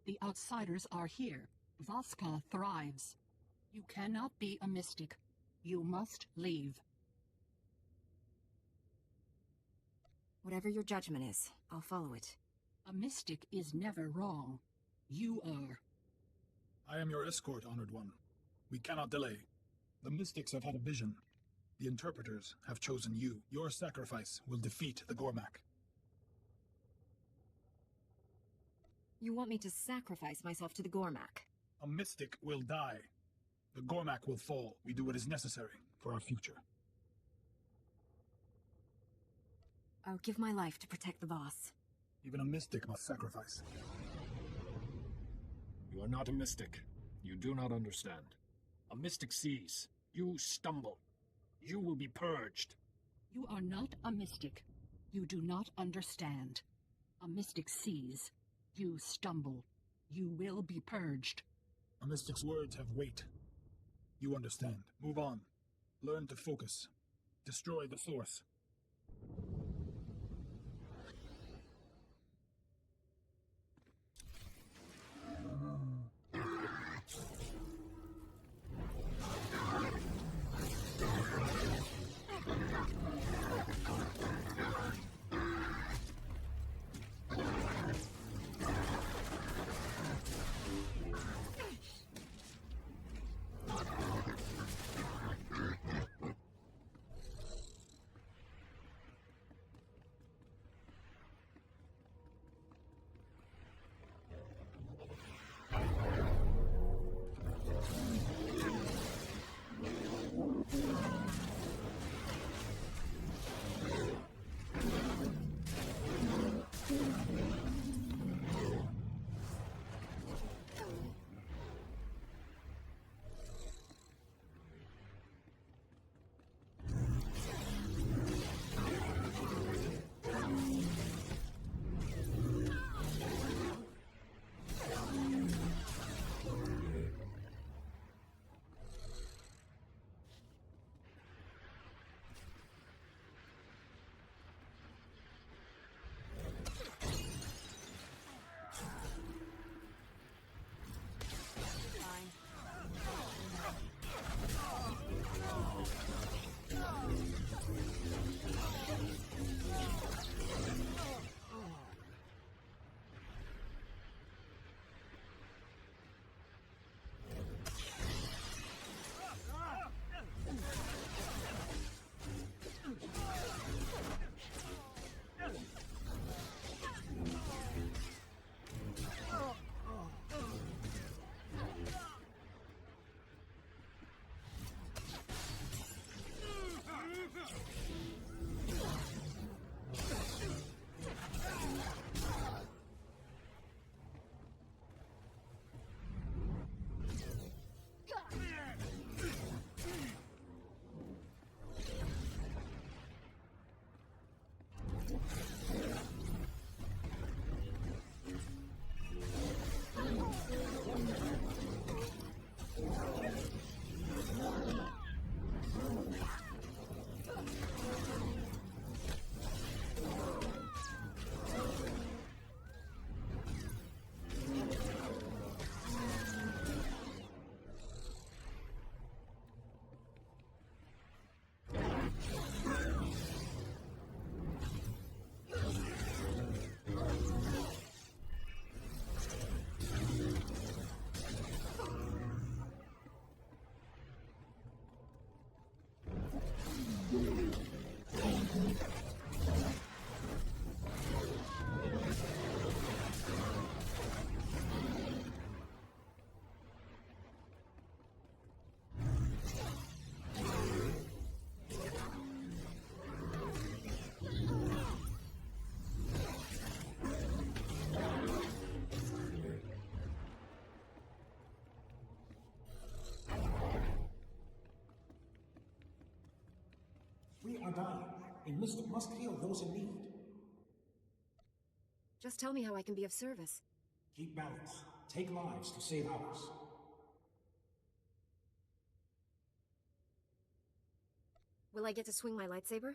The outsiders are here. Voska thrives. You cannot be a mystic. You must leave.
Whatever your judgment is, I'll follow it.
A mystic is never wrong. You are.
I am your escort, Honored One. We cannot delay. The Mystics have had a vision. The Interpreters have chosen you. Your sacrifice will defeat the Gormak.
You want me to sacrifice myself to the Gormak?
A Mystic will die. The Gormak will fall. We do what is necessary for our future.
I'll give my life to protect the Voss.
Even a Mystic must sacrifice. You are not a Mystic. You do not understand. A Mystic sees. You stumble. You will be purged.
You are not a mystic. You do not understand. A mystic sees. You stumble. You will be purged.
A Mystic's words have weight. You understand. Move on. Learn to focus. Destroy the source.
We are dying. A mystic must heal those in need.
Just tell me how I can be of service.
Keep balance. Take lives to save ours.
Will I get to swing my lightsaber?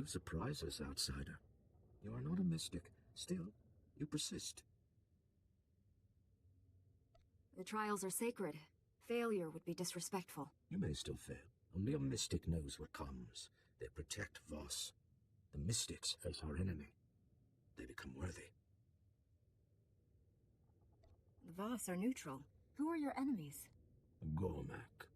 You surprise us, outsider. You are not a mystic. Still, you persist.
The trials are sacred. Failure would be disrespectful.
You may still fail. Only a mystic knows what comes. They protect Voss. The mystics face our enemy. They become worthy.
The Voss are neutral. Who are your enemies?
Gormak.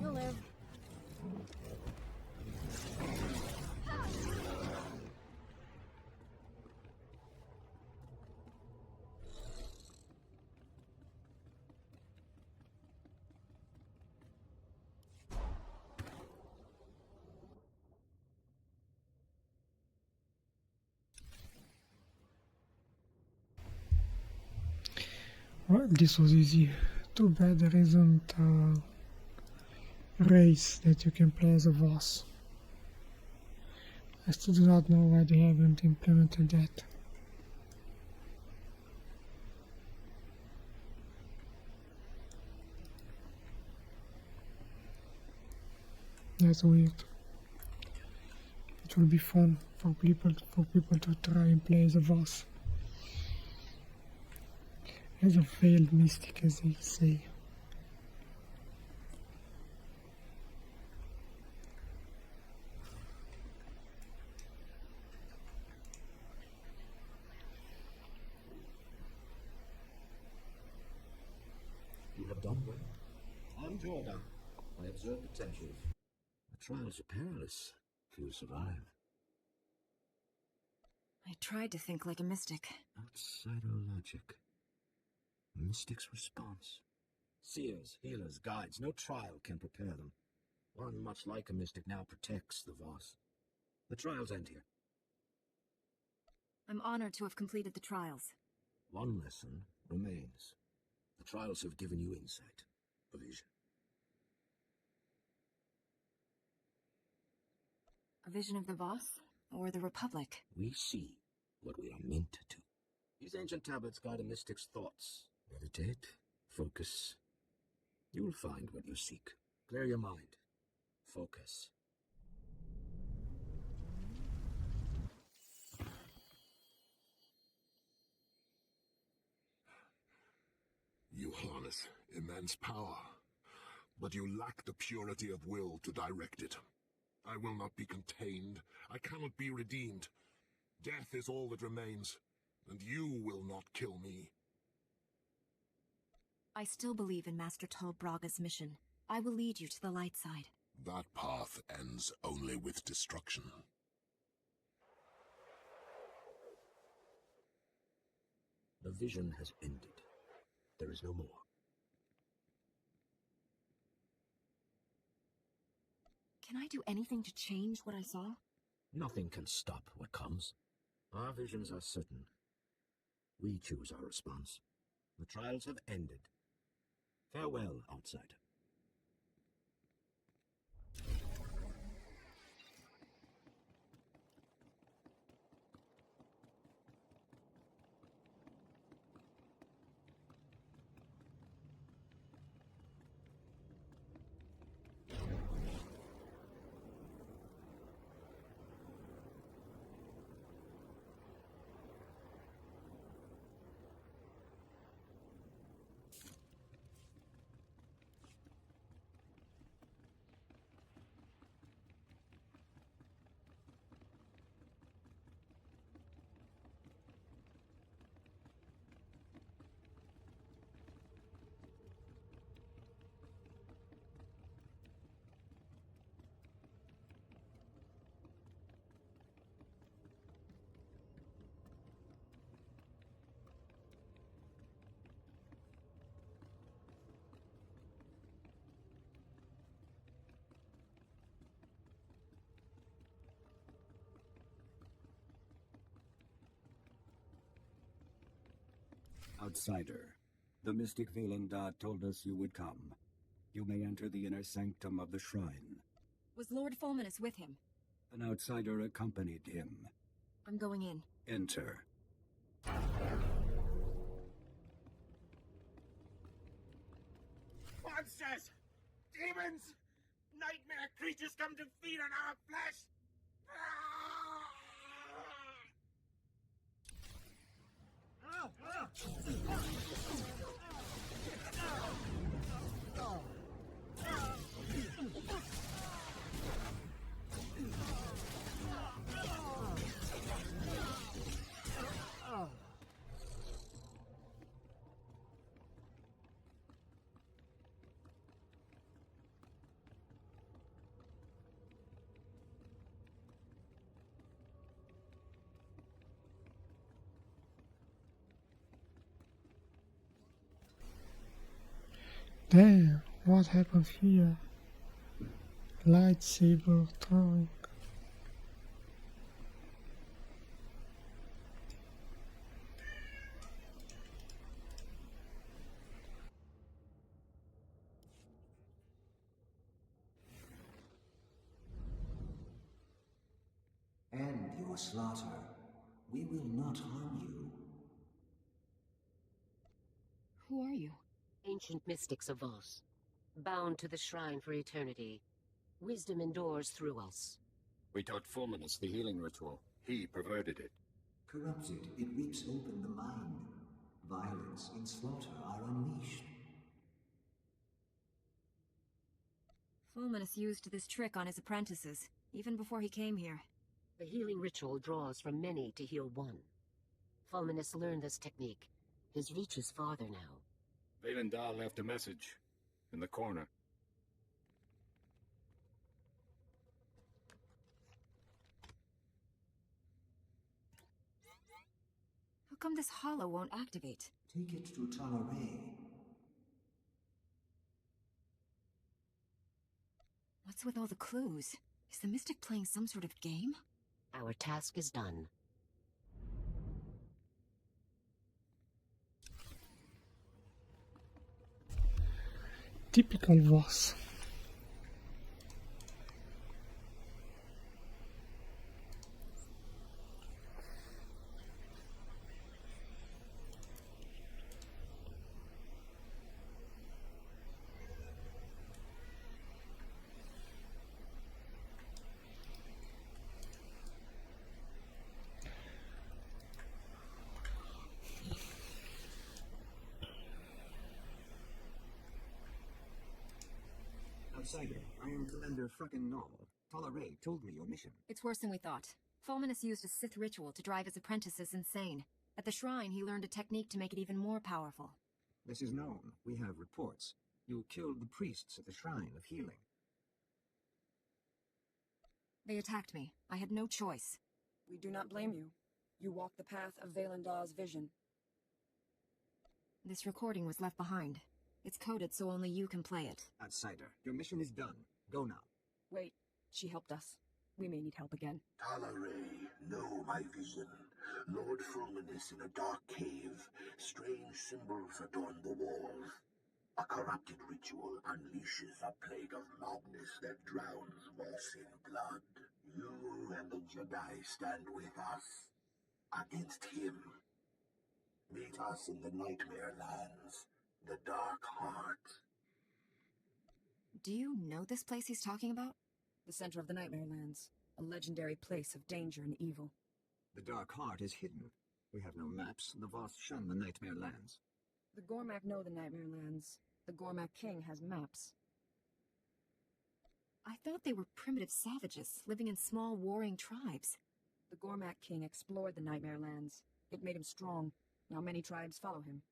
You'll live.
Well, this was easy. Too bad there isn't a race that you can play as a Voss. I still do not know why they haven't implemented that. That's weird. It will be fun for people to try and play as a Voss. As a failed mystic, as they say.
You have done well. I'm Jordan. I observe potentials. The trials are perilous. Few survive.
I tried to think like a mystic.
Outsider logic. Mystic's response. Seers, healers, guides, no trial can prepare them. One much like a mystic now protects the Voss. The trials end here.
I'm honored to have completed the trials.
One lesson remains. The trials have given you insight, a vision.
A vision of the Voss? Or the Republic?
We see what we are meant to. These ancient tablets guide a mystic's thoughts. Meditate, focus. You will find what you seek. Clear your mind. Focus.
You harness immense power, but you lack the purity of will to direct it. I will not be contained. I cannot be redeemed. Death is all that remains, and you will not kill me.
I still believe in Master Tol Braga's mission. I will lead you to the light side.
That path ends only with destruction.
The vision has ended. There is no more.
Can I do anything to change what I saw?
Nothing can stop what comes. Our visions are certain. We choose our response. The trials have ended. Farewell, outsider. Outsider, the mystic Vaylendar told us you would come. You may enter the inner sanctum of the shrine.
Was Lord Fulminus with him?
An outsider accompanied him.
I'm going in.
Enter.
Monsters! Demons! Nightmare creatures come to feed on our flesh!
Damn, what happened here? Lightsaber throwing.
End your slaughter. We will not harm you.
Who are you?
Ancient mystics of Voss, bound to the shrine for eternity. Wisdom endures through us.
We taught Fulminus the healing ritual. He perverted it.
Corrupted, it rips open the mind. Violence and slaughter are unleashed.
Fulminus used this trick on his apprentices, even before he came here.
The healing ritual draws from many to heal one. Fulminus learned this technique. His reach is farther now.
Vaylendar left a message in the corner.
How come this hollow won't activate?
Take it to Talaray.
What's with all the clues? Is the Mystic playing some sort of game?
Our task is done.
Typical Voss.
Outsider, I am Commander frickin' Null. Tolerate told me your mission.
It's worse than we thought. Fulminus used a Sith ritual to drive his apprentices insane. At the shrine, he learned a technique to make it even more powerful.
This is known. We have reports. You killed the priests at the Shrine of Healing.
They attacked me. I had no choice.
We do not blame you. You walked the path of Valendar's vision.
This recording was left behind. It's coded so only you can play it.
Outsider, your mission is done. Go now.
Wait, she helped us. We may need help again.
Talaray, know my vision. Lord Fulminus in a dark cave. Strange symbols adorn the walls. A corrupted ritual unleashes a plague of madness that drowns Voss in blood. You and the Jedi stand with us. Against him. Meet us in the Nightmare Lands. The Dark Heart.
Do you know this place he's talking about?
The center of the Nightmare Lands. A legendary place of danger and evil.
The Dark Heart is hidden. We have no maps. The Voss shun the Nightmare Lands.
The Gormak know the Nightmare Lands. The Gormak King has maps.
I thought they were primitive savages, living in small warring tribes.
The Gormak King explored the Nightmare Lands. It made him strong. Now many tribes follow him.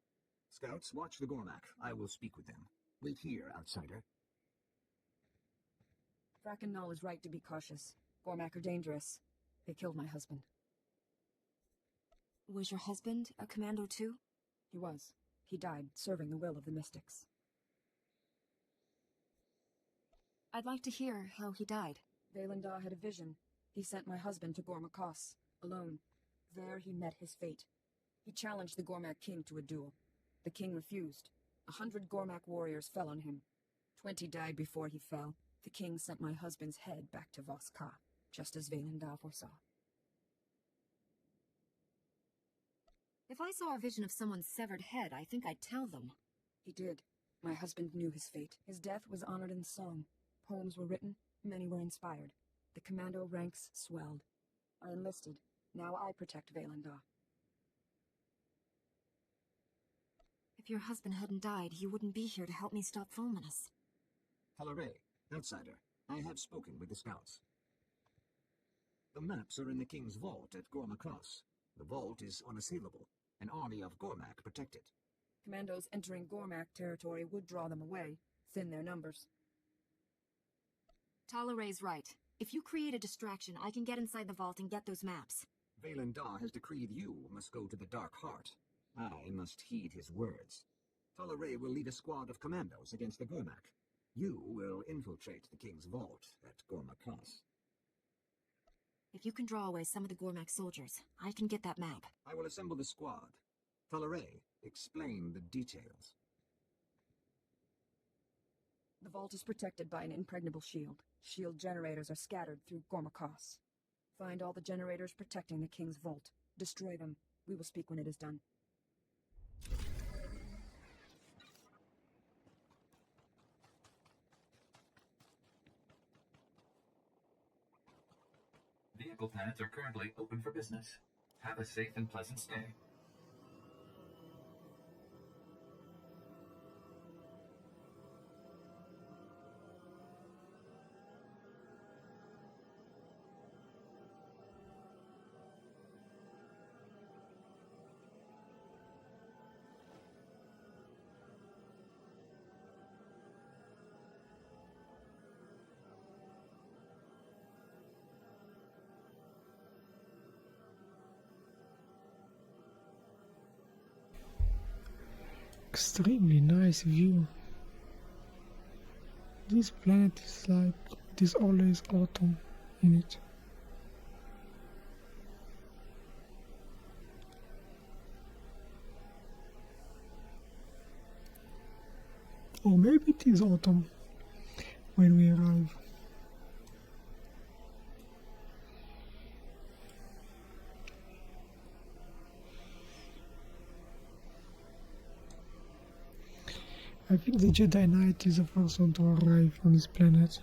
Scouts, watch the Gormak. I will speak with them. Wait here, outsider.
Frackin' Null is right to be cautious. Gormak are dangerous. They killed my husband.
Was your husband a commando too?
He was. He died serving the will of the Mystics.
I'd like to hear how he died.
Valandar had a vision. He sent my husband to Gormakos, alone. There he met his fate. He challenged the Gormak King to a duel. The king refused. 100 Gormak warriors fell on him. 20 died before he fell. The king sent my husband's head back to Voss, just as Valandar foresaw.
If I saw a vision of someone's severed head, I think I'd tell them.
He did. My husband knew his fate. His death was honored in song. Poems were written. Many were inspired. The commando ranks swelled. I enlisted. Now I protect Valandar.
If your husband hadn't died, you wouldn't be here to help me stop Fulminus.
Talaray, outsider, I have spoken with the scouts. The maps are in the king's vault at Gormakos. The vault is unassailable. An army of Gormak protect it.
Commandos entering Gormak territory would draw them away, thin their numbers.
Talaray's right. If you create a distraction, I can get inside the vault and get those maps.
Valandar has decreed you must go to the Dark Heart. I must heed his words. Talaray will lead a squad of commandos against the Gormak. You will infiltrate the king's vault at Gormakos.
If you can draw away some of the Gormak soldiers, I can get that map.
I will assemble the squad. Talaray, explain the details.
The vault is protected by an impregnable shield. Shield generators are scattered through Gormakos. Find all the generators protecting the king's vault. Destroy them. We will speak when it is done.
Vehicle planets are currently open for business. Have a safe and pleasant stay.
Extremely nice view. This planet is like It is always autumn in it. Or maybe it is autumn when we arrive. I think the Jedi Knight is the first one to arrive on this planet.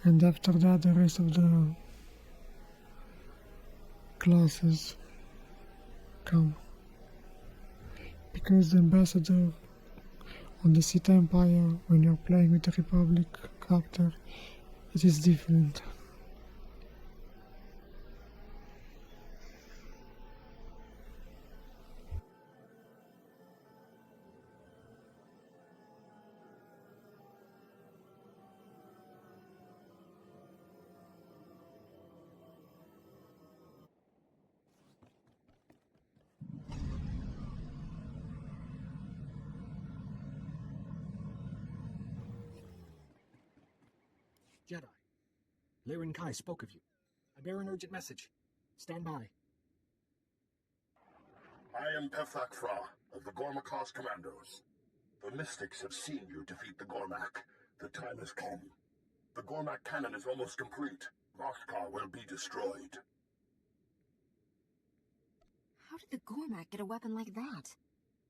And after that the rest of the classes come. Because the ambassador on the Sith Empire, when you're playing with the Republic character, it is different.
Jedi. Liren Kai spoke of you. I bear an urgent message. Stand by.
I am Pethak Fra of the Gormak's Commandos. The Mystics have seen you defeat the Gormak. The time has come. The Gormak cannon is almost complete. Voskar will be destroyed.
How did the Gormak get a weapon like that?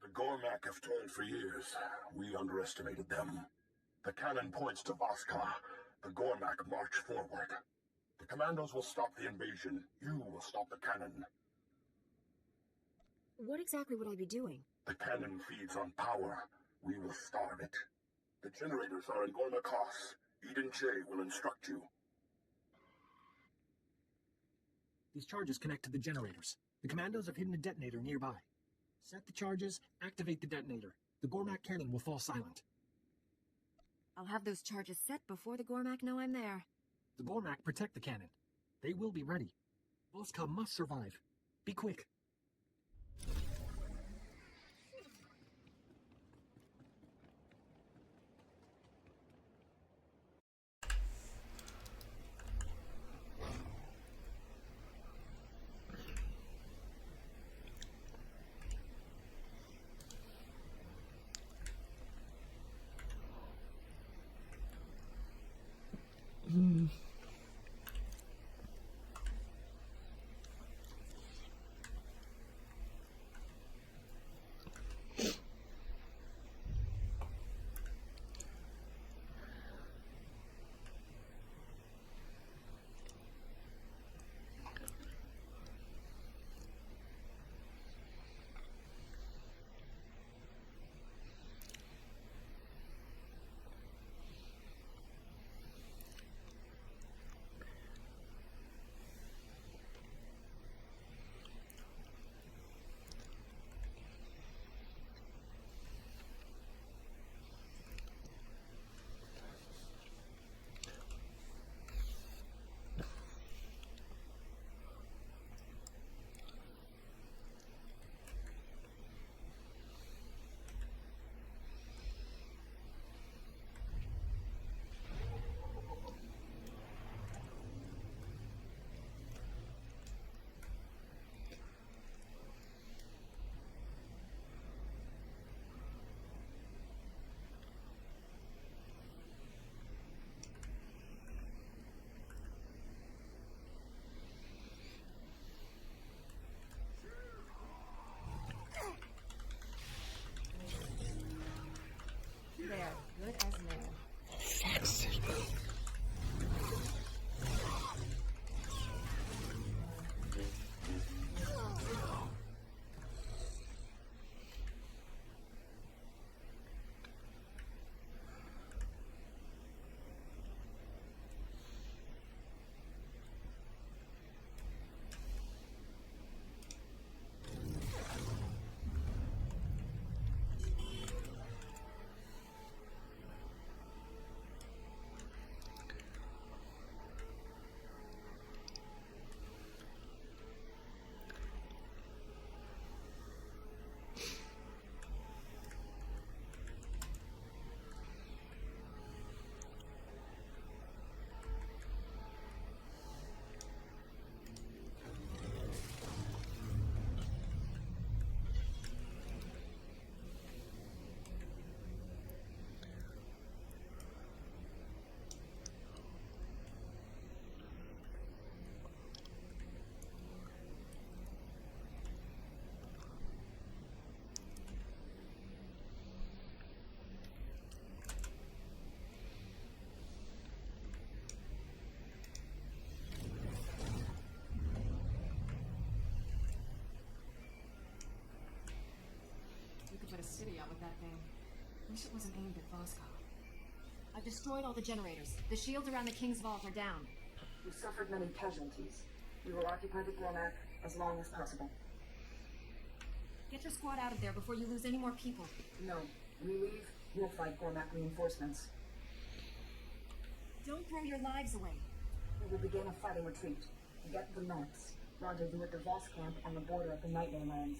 The Gormak have toiled for years. We underestimated them. The cannon points to Voskar. The Gormak march forward. The Commandos will stop the invasion. You will stop the cannon.
What exactly would I be doing?
The cannon feeds on power. We will starve it. The generators are in Gormakos. Eden J will instruct you.
These charges connect to the generators. The Commandos have hidden a detonator nearby. Set the charges, activate the detonator. The Gormak cannon will fall silent.
I'll have those charges set before the Gormak know I'm there.
The Gormak protect the cannon. They will be ready. Voska must survive. Be quick.
that thing. Wish it wasn't aimed at Voss. I've destroyed all the generators. The shields around the King's Vault are down.
We've suffered many casualties. We will occupy the Gormak as long as possible.
Get your squad out of there before you lose any more people.
No. We leave, we'll fight Gormak reinforcements.
Don't throw your lives away.
We will begin a fighting retreat. Get the maps. Rendezvous at the Voss camp on the border of the Nightmare Lands.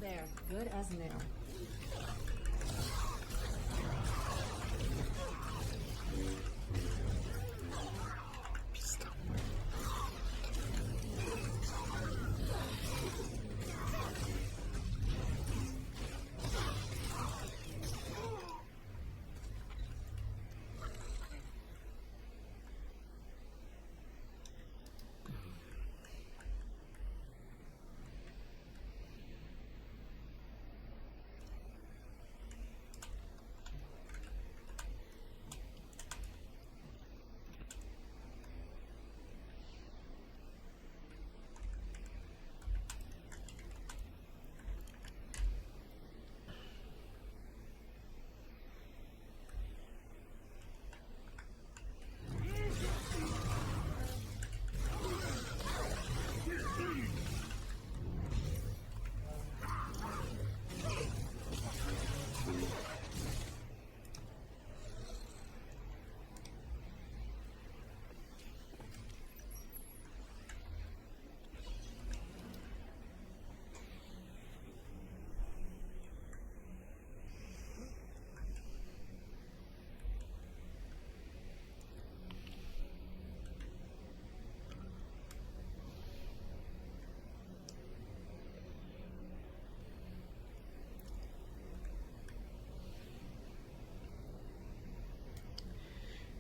There, good as new.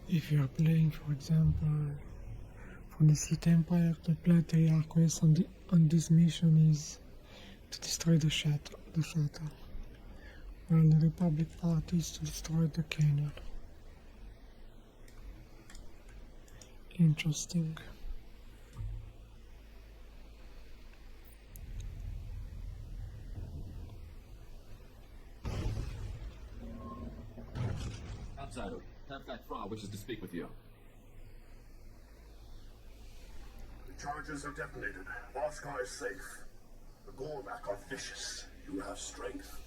If you are playing, for example, for the Sith Empire, the planetary quest on this mission is to destroy the shuttle, while the Republic part is to destroy the cannon. Interesting.
Outsider, Captain Fra wishes to speak with you.
The charges have detonated. Voskar is safe. The Gormak are vicious. You have strength.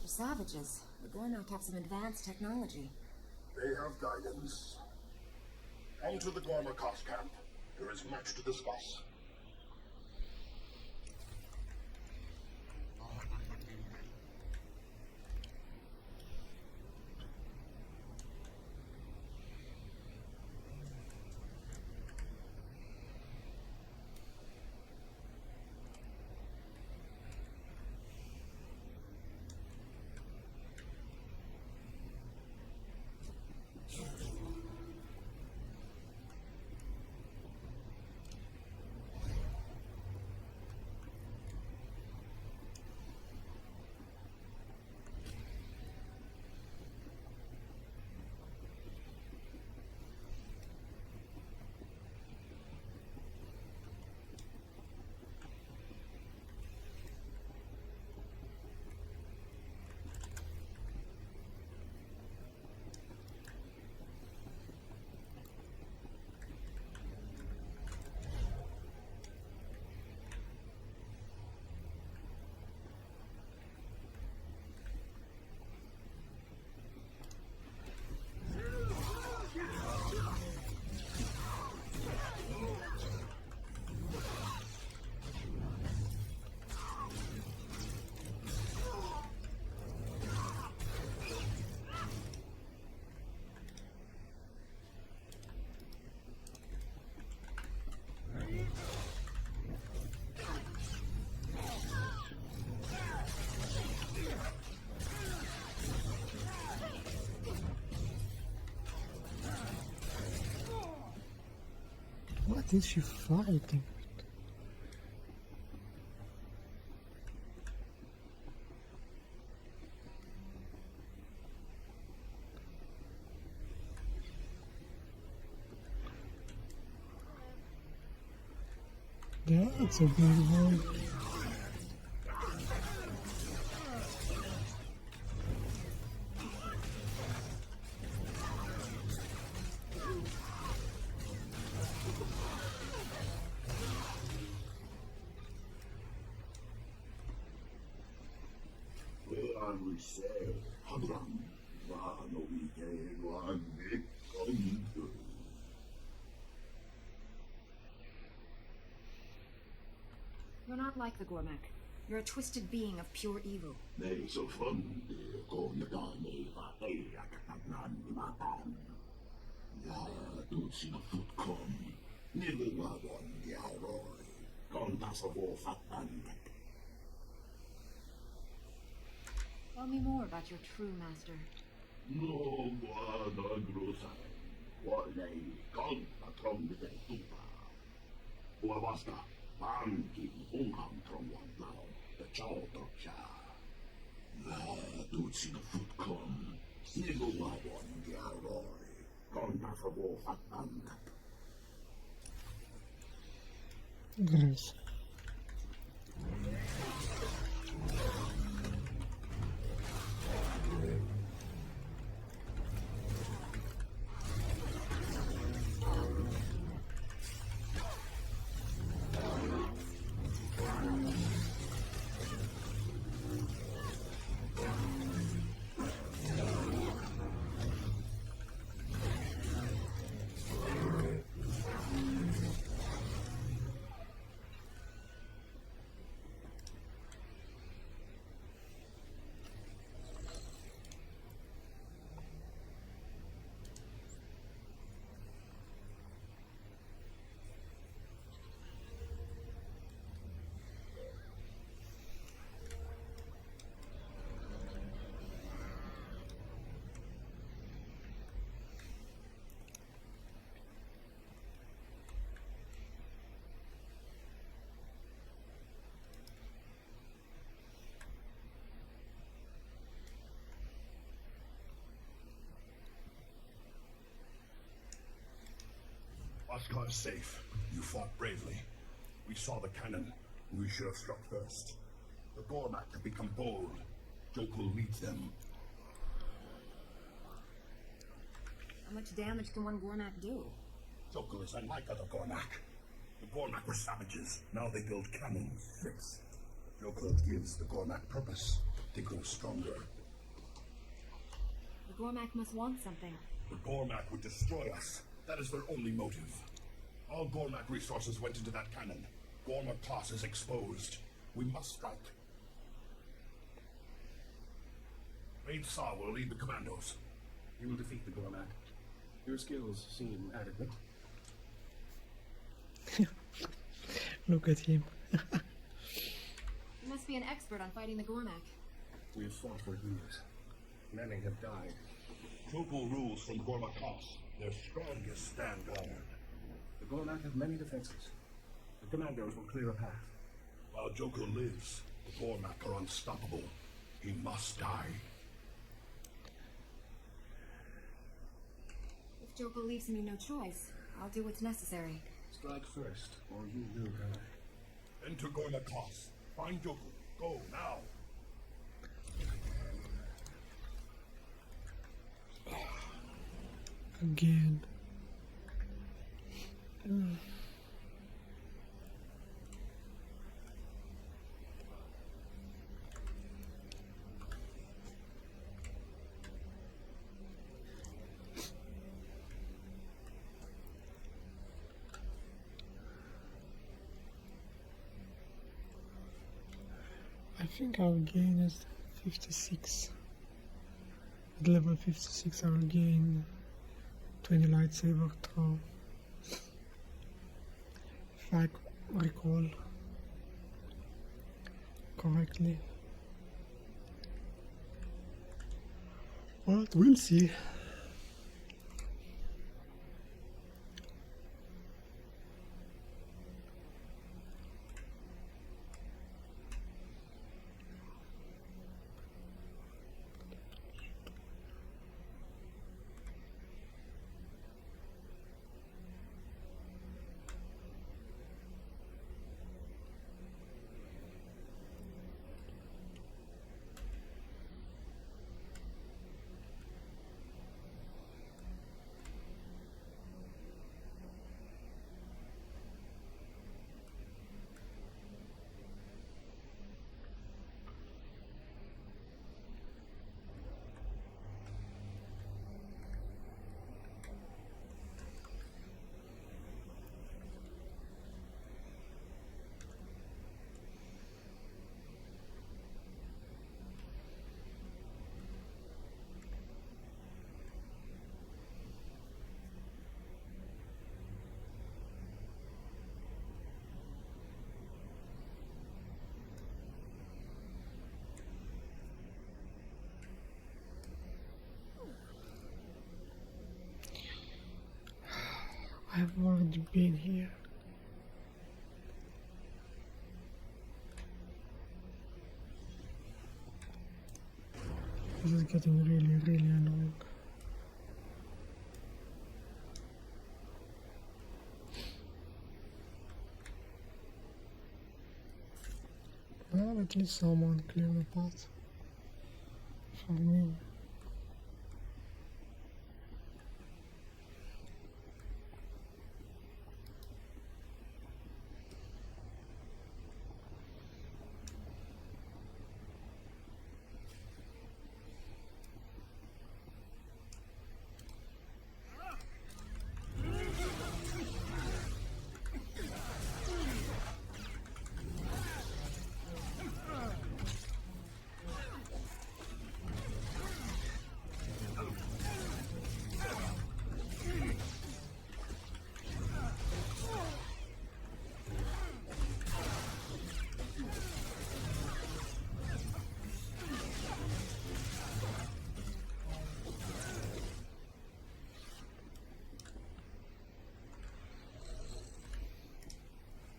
They're savages. The Gormak have some advanced technology.
They have guidance. On to the Gormakos camp. There is much to discuss.
is she fighting? That's a big one.
We say, Hadram, Vano Weekend, one big
You're not like the Gormak. You're a twisted being of pure evil.
They so fun, go Nadani, Ya, don't see the foot come. Nibble one, Yaroi. Gone pass a war fat band.
Tell me more about your true master.
No, guarda grossa. Wale, con patron de tupa. Uavasta, banki, unkam from one now. The chow cha. La, don't see the foot come. Nibble one, Yaroi. Gone pass a war fat band.
Gross.
Oscar is safe. You fought bravely. We saw the cannon. We should have struck first. The Gormak have become bold. Jokul leads them.
How much damage can one Gormak do?
Jokul is unlike other Gormak. The Gormak were savages. Now they build cannons. 6. Jokul gives the Gormak purpose. They grow stronger.
The Gormak must want something.
The Gormak would destroy us. That is their only motive. All Gormak resources went into that cannon. Gormak class is exposed. We must strike. Raid Saw will lead the commandos.
You will defeat the Gormak. Your skills seem adequate.
Look at him.
You must be an expert on fighting the Gormak.
We have fought for years. Many have died.
Jokul rules from Gormak class. Their strongest stand guard.
The Gormak have many defenses. The commandos will clear a path.
While Jokul lives, the Gormak are unstoppable. He must die.
If Jokul leaves me no choice, I'll do what's necessary.
Strike first, or you will die.
Enter Gormak class. Find Jokul. Go now.
Again. I think our gain is 56. At level 56 I will gain 20 lightsaber throw. If I recall correctly. But we'll see. already been here. This is getting really, really annoying. Well, at least someone cleared the path for me.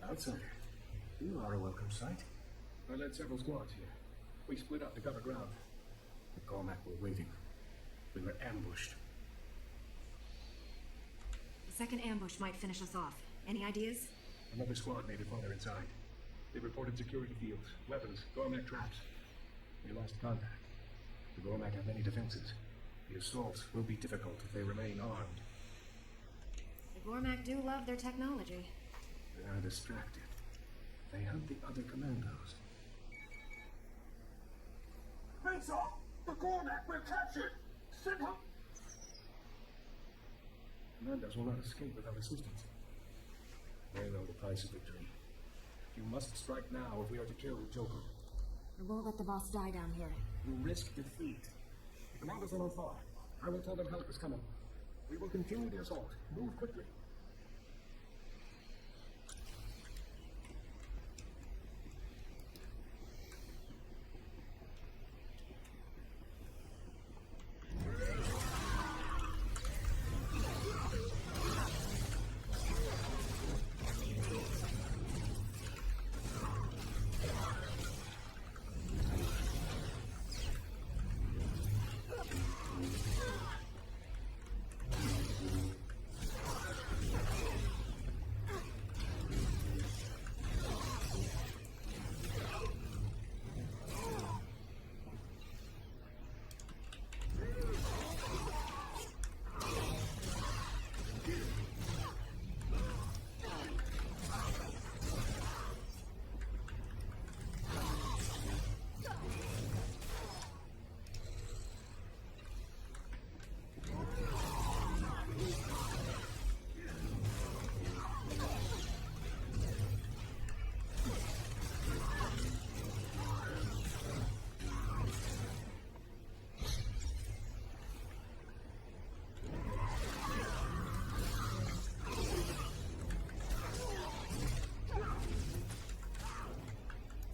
Outsider, you are a welcome sight. I led several squads here. We split up to cover ground. The Cormac were waiting. We were ambushed.
The second ambush might finish us off. Any ideas?
Another squad made it farther inside. They reported security fields, weapons, Cormac traps. We lost contact. The Cormac have many defenses. The assault will be difficult if they remain armed.
The Gormak do love their technology.
They are distracted. They hunt the other commandos.
Face off! The Gormak we're captured! Send help!
Commandos will not escape without assistance. They know the price of victory. You must strike now if we are to kill Joker.
We won't let the boss die down here.
You risk defeat. The commandos are not far. I will tell them help is coming. We will continue the assault. Move quickly.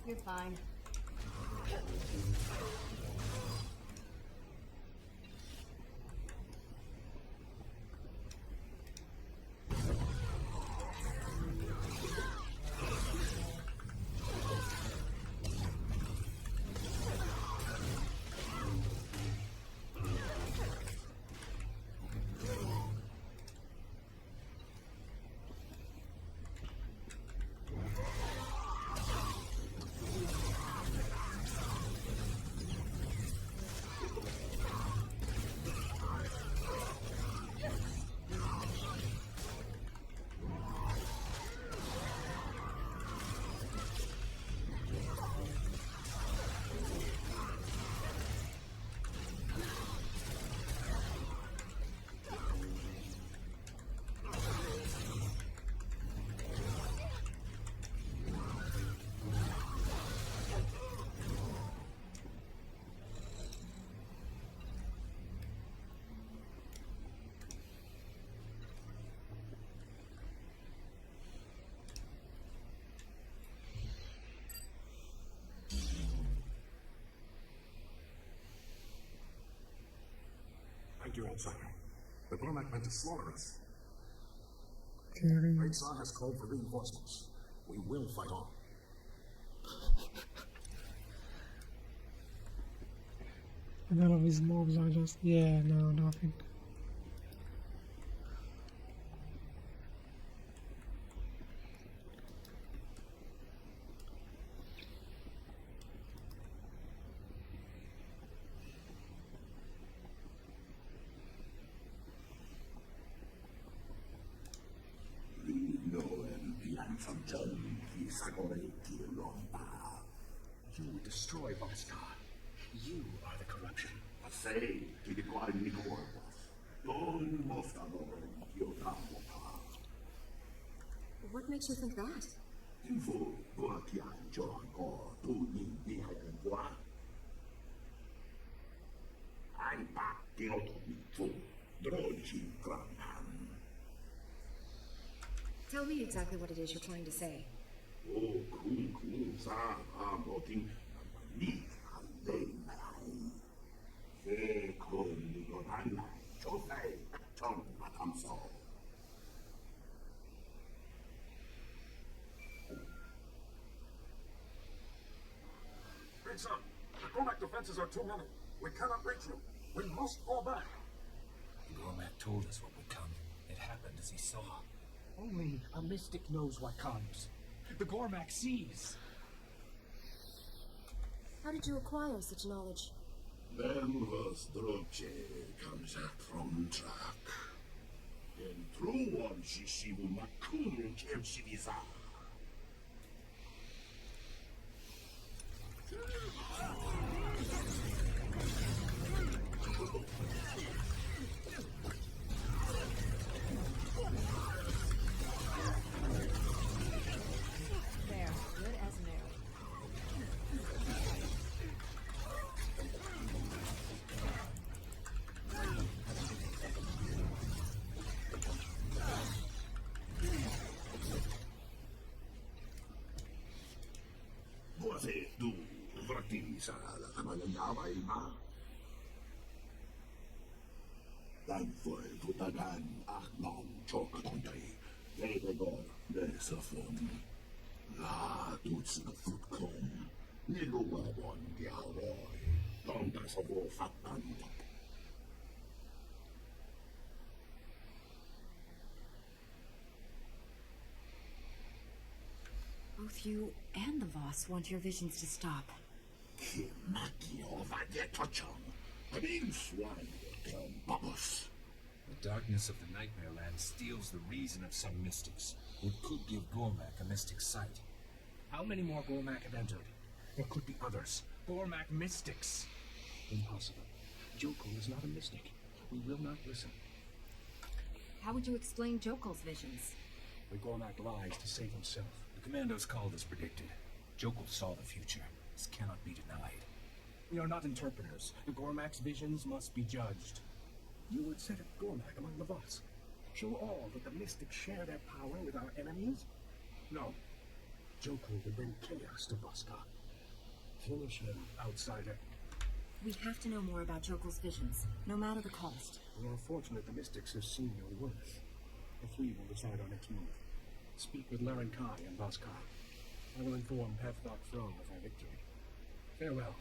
You're fine.
Thank you, outsider. The Gormak meant to slaughter us.
Curious.
Tsar has called for reinforcements. We will fight on.
And all of these mobs are just, yeah, no, nothing.
You destroy Voss. You are the corruption.
What makes you think that? Tell me exactly what it is you're trying to say.
Great son, the Gormak defenses are too many. We cannot reach you. We must fall back.
Gormak told us what would come. It happened as he saw. Only a mystic knows what comes. The Gormak sees.
How did you acquire such knowledge?
Then was Droche comes out from track. And through one she will makun kemsiviza.
There, good as new.
Você do Vratiza la kamalanda ilma. Dan foi tutagan aknam chokatontay. Negregor nesafon. La tuts na futkom. Niluwabon diaroy. Tonta sa bo fatan.
Both you and the Voss want your visions to stop.
The darkness of the Nightmare Land steals the reason of some mystics. It could give Gormak a mystic sight.
How many more Gormak have entered? There could be others. Gormak mystics. Impossible. Jokul is not a mystic. We will not listen.
How would you explain Jokul's visions?
The Gormak lies to save himself.
The commandos called as predicted. Jokul saw the future. This cannot be denied.
We are not interpreters. The Gormak's visions must be judged. You would set up Gormak among the Voss. Show all that the mystics share their power with our enemies? No. Jokul will bring chaos to Voska. Finish him, outsider.
We have to know more about Jokul's visions, no matter the cost.
We are fortunate the mystics have seen your worth. The three will decide our next move. Speak with Laren Kai and Voska. I will inform Pevthok Throne of our victory. Farewell.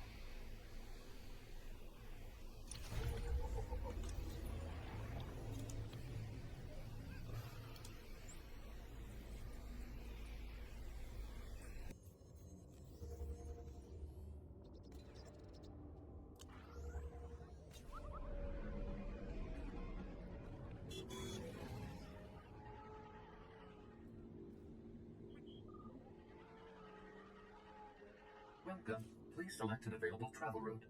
Welcome. Please select an available travel route.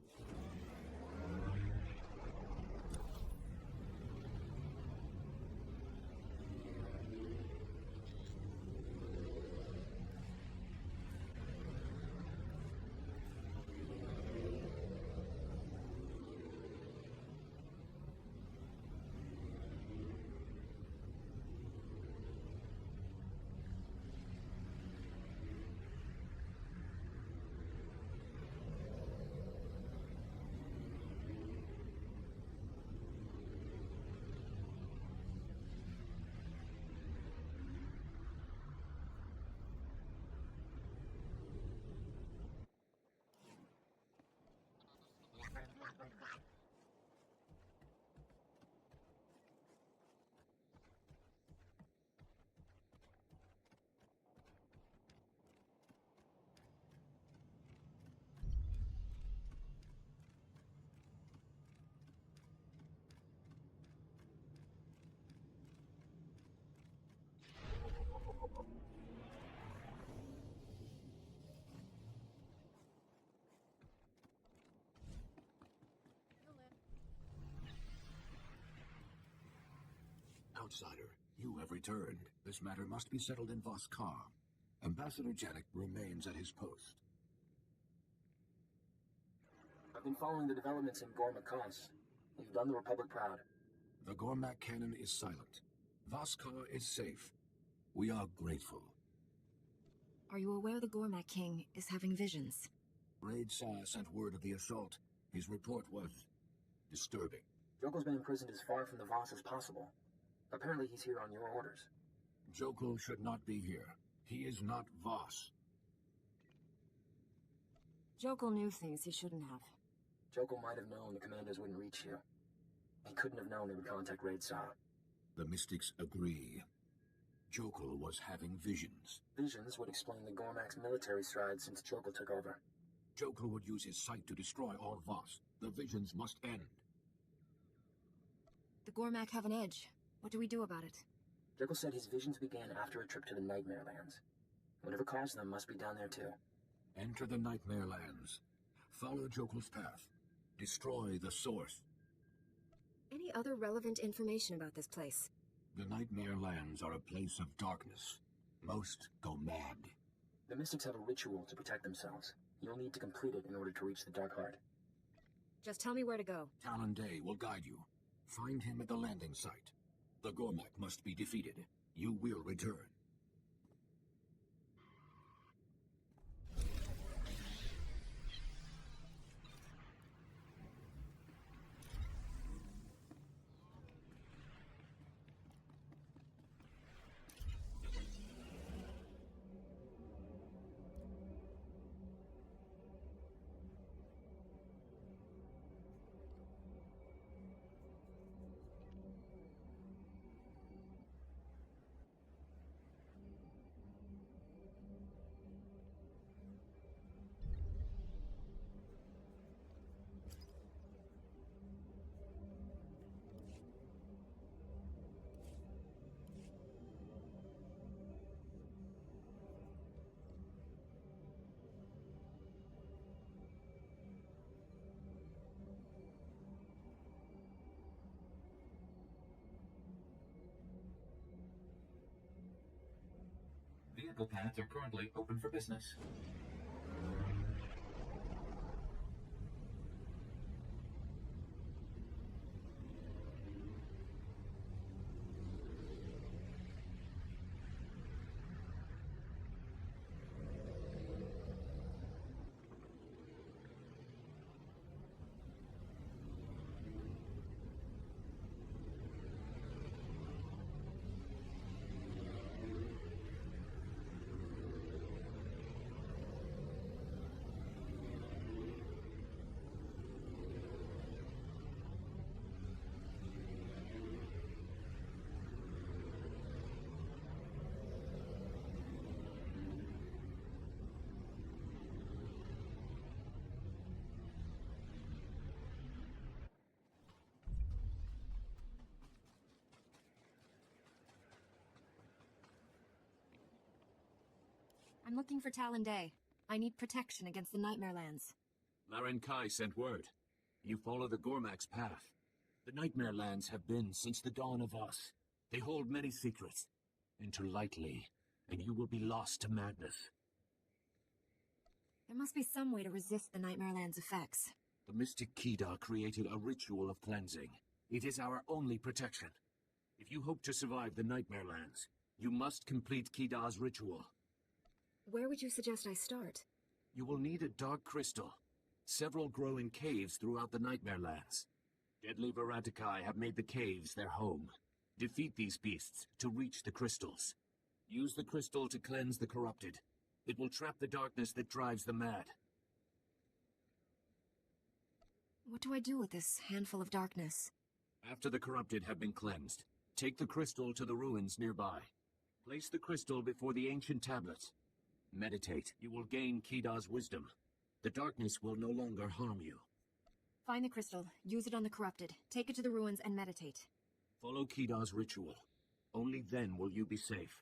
Outsider, you have returned. This matter must be settled in Voss. Ambassador Janek remains at his post.
I've been following the developments in Gormak. You've done the Republic proud.
The Gormak cannon is silent. Voss is safe. We are grateful.
Are you aware the Gormak King is having visions?
Raid Sa sent word of the assault. His report was disturbing.
Jokel's been imprisoned as far from the Voss as possible. Apparently he's here on your orders.
Jokel should not be here. He is not Voss.
Jokel knew things he shouldn't have.
Jokel might have known the commanders wouldn't reach you. He couldn't have known they would contact Raid Sa.
The Mystics agree. Jokel was having visions.
Visions would explain the Gormak's military strides since Jokel took over.
Jokel would use his sight to destroy all Voss. The visions must end.
The Gormak have an edge. What do we do about it?
Jokel said his visions began after a trip to the Nightmare Lands. Whatever caused them must be down there too.
Enter the Nightmare Lands. Follow Jokel's path. Destroy the source.
Any other relevant information about this place?
The Nightmare Lands are a place of darkness. Most go mad.
The Mystics have a ritual to protect themselves. You'll need to complete it in order to reach the Dark Heart.
Just tell me where to go.
Talon Day will guide you. Find him at the landing site. The Gormak must be defeated. You will return.
Vehicle paths are currently open for business.
I'm looking for Talon Day. I need protection against the Nightmare Lands.
Laren Kai sent word. You follow the Gormak's path. The Nightmare Lands have been since the dawn of us. They hold many secrets. Enter lightly, and you will be lost to madness.
There must be some way to resist the Nightmare Lands' effects.
The mystic Kida created a ritual of cleansing. It is our only protection. If you hope to survive the Nightmare Lands, you must complete Kida's ritual.
Where would you suggest I start?
You will need a dark crystal. Several grow in caves throughout the Nightmare Lands. Deadly Veratikai have made the caves their home. Defeat these beasts to reach the crystals. Use the crystal to cleanse the corrupted. It will trap the darkness that drives them mad.
What do I do with this handful of darkness?
After the corrupted have been cleansed, take the crystal to the ruins nearby. Place the crystal before the ancient tablets. Meditate. You will gain Kida's wisdom. The darkness will no longer harm you.
Find the crystal, use it on the corrupted, take it to the ruins, and meditate.
Follow Kida's ritual. Only then will you be safe.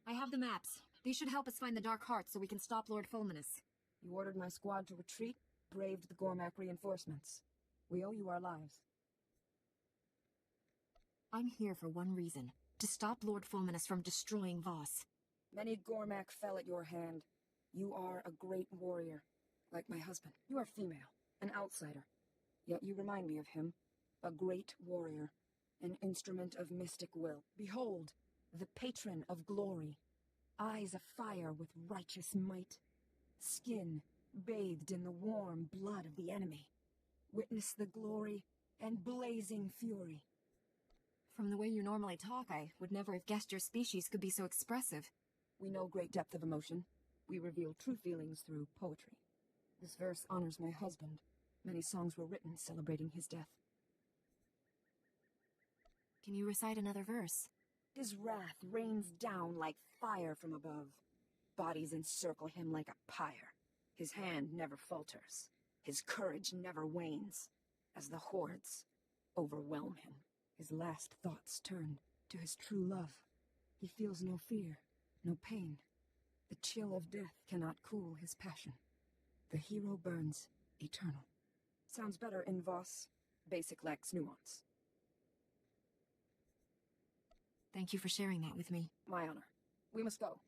I have the maps. These should help us find the Dark Heart so we can stop Lord Fulminus.
You ordered my squad to retreat, braved the Gormak reinforcements. We owe you our lives.
I'm here for one reason. To stop Lord Fulminus from destroying Voss.
Many Gormak fell at your hand. You are a great warrior. Like my husband. You are female. An outsider. Yet you remind me of him. A great warrior. An instrument of mystic will. Behold, the patron of glory. Eyes afire with righteous might. Skin bathed in the warm blood of the enemy. Witness the glory and blazing fury.
From the way you normally talk, I would never have guessed your species could be so expressive.
We know great depth of emotion. We reveal true feelings through poetry. This verse honors my husband. Many songs were written celebrating his death.
Can you recite another verse?
His wrath rains down like fire from above. Bodies encircle him like a pyre. His hand never falters. His courage never wanes. As the hordes overwhelm him, his last thoughts turn to his true love. He feels no fear, no pain. The chill of death cannot cool his passion. The hero burns eternal. Sounds better in Voss. Basic lacks nuance.
Thank you for sharing that with me.
My honor. We must go.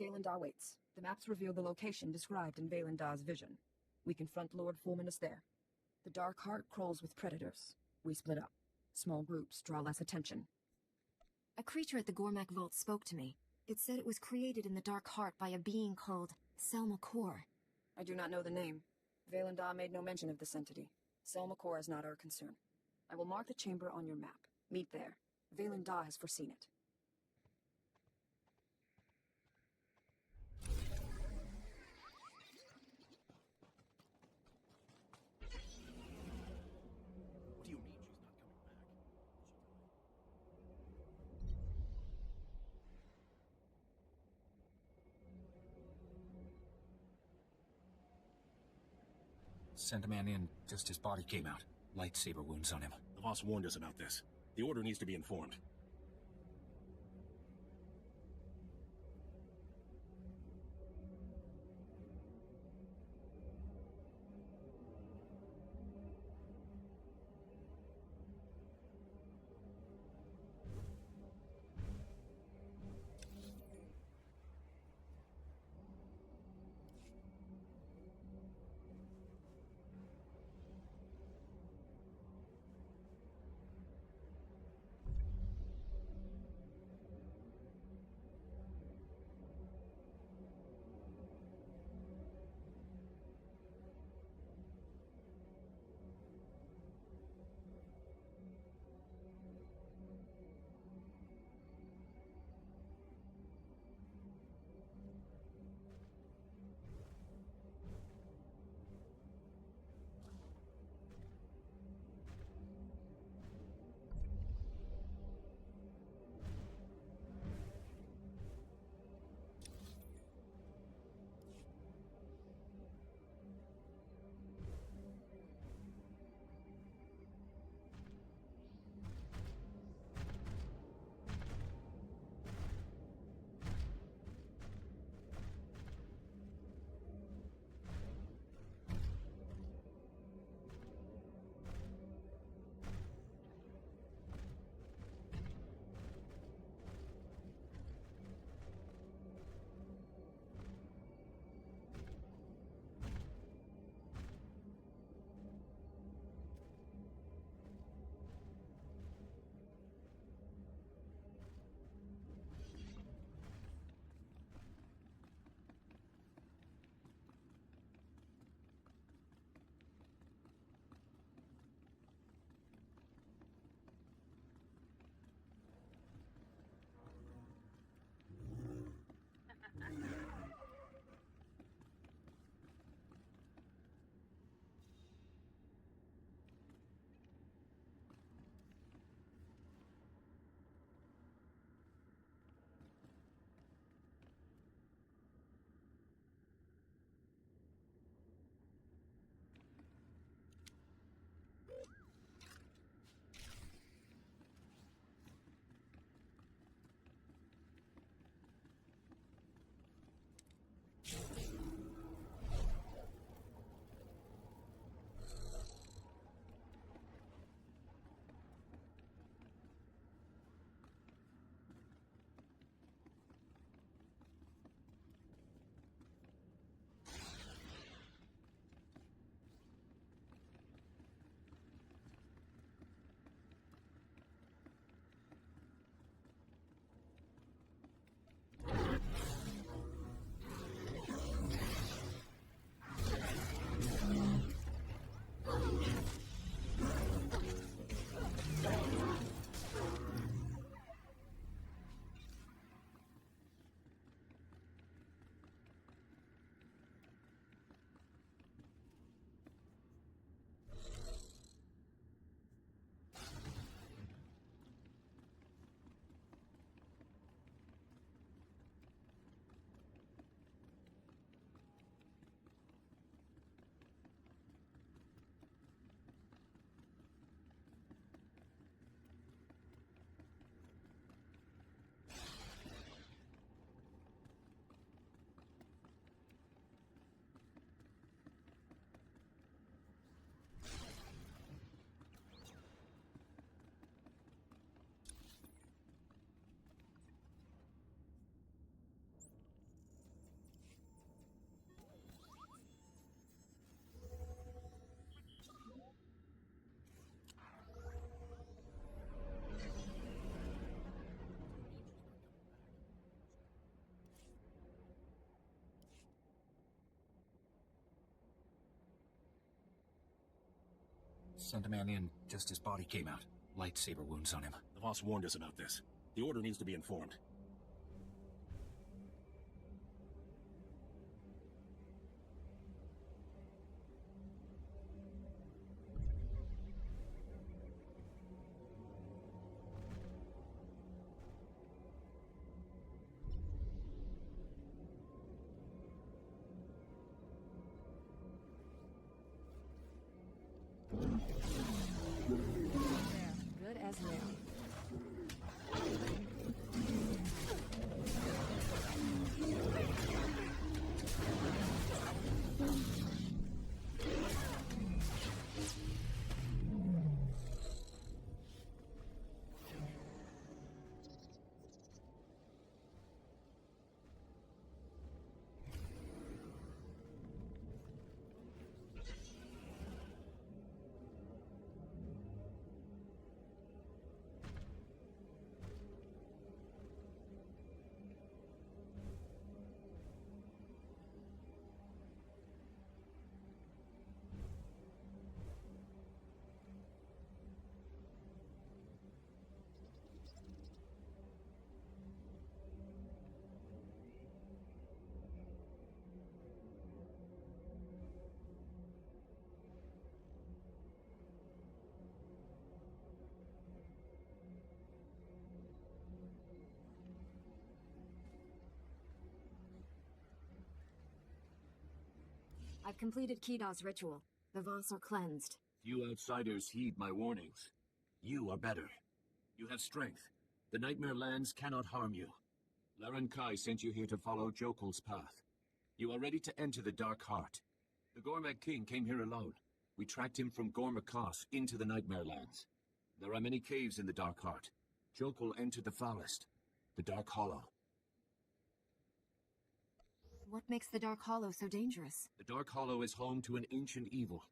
Valendah waits. The maps reveal the location described in Valendah's vision. We confront Lord Fulminus there. The Dark Heart crawls with predators. We split up. Small groups draw less attention.
A creature at the Gormak Vault spoke to me. It said it was created in the Dark Heart by a being called Selma Kor.
I do not know the name. Valendah made no mention of this entity. Selma Kor is not our concern. I will mark the chamber on your map. Meet there. Valendah has foreseen it.
Sent a man in just as body came out. Lightsaber wounds on him.
The Voss warned us about this. The Order needs to be informed.
sent a man in just as body came out. Lightsaber wounds on him.
The Voss warned us about this. The Order needs to be informed.
Good as new. I've completed Kida's ritual. The Voss are cleansed.
You outsiders heed my warnings. You are better. You have strength. The Nightmare Lands cannot harm you. Laren Kai sent you here to follow Jokul's path. You are ready to enter the Dark Heart. The Gormak King came here alone. We tracked him from Gormakos into the Nightmare Lands. There are many caves in the Dark Heart. Jokul entered the foulest, the Dark Hollow.
What makes the Dark Hollow so dangerous?
The Dark Hollow is home to an ancient evil.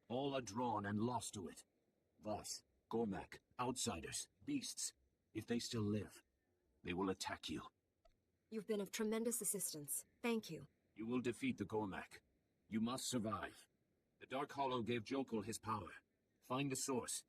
All are drawn and lost to it. Voss, Gormak, outsiders, beasts. If they still live, they will attack you.
You've been of tremendous assistance. Thank you.
You will defeat the Gormak. You must survive. The Dark Hollow gave Jokul his power. Find the source.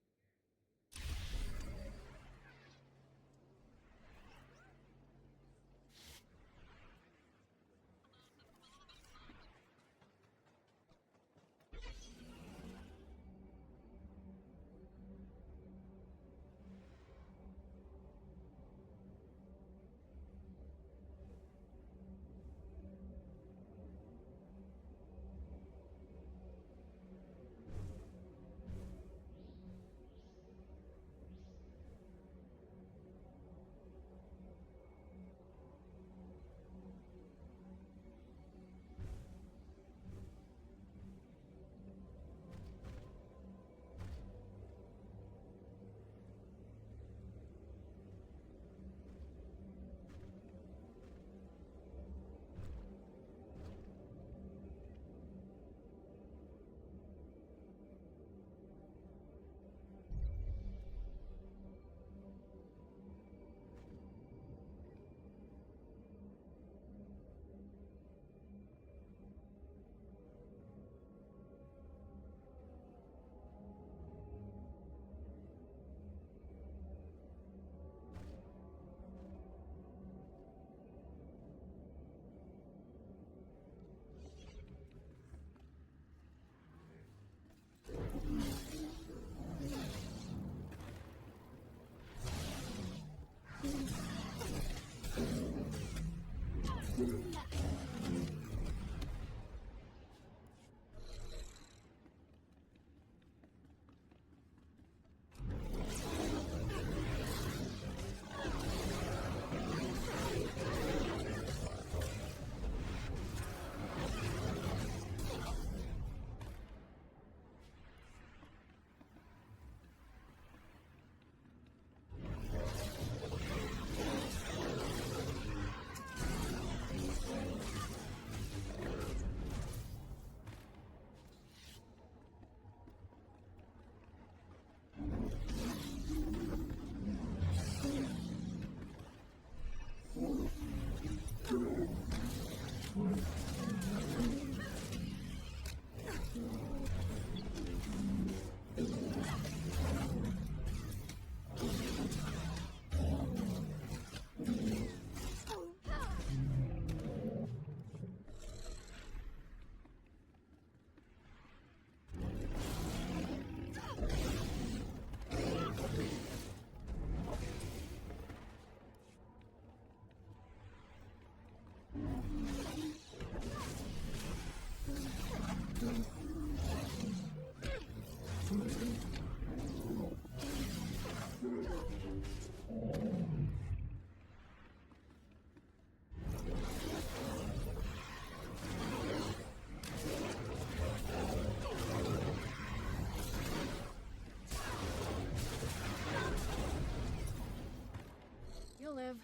You'll live.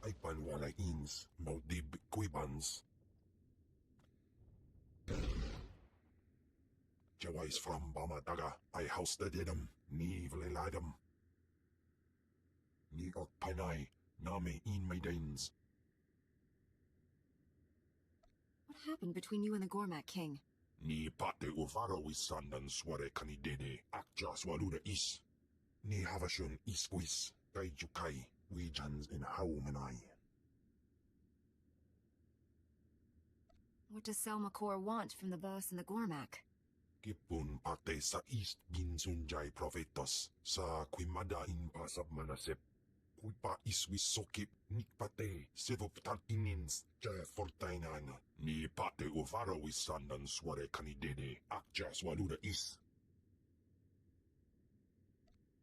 Ay panwala ins, maudib quibans. Jawais from Bamataga, I housted them, ni vleladam. Ni ok panay, name in my dains.
What happened between you and the Gormak King?
Ni pate uvaro wisandan sware kanidede, akja swaluda is. Ni havashun isquis, kaijukai, wijans in haumanai.
What does Selmakor want from the Voss and the Gormak?
Kipun pate sa east ginsunjay profetos, sa quimada in pasab manasep. Kuipa iswis sokip, nikpate, sevoptal inins, jaya fortainan, ni pate uvaro wisandan sware kanidede, akja swaluda is.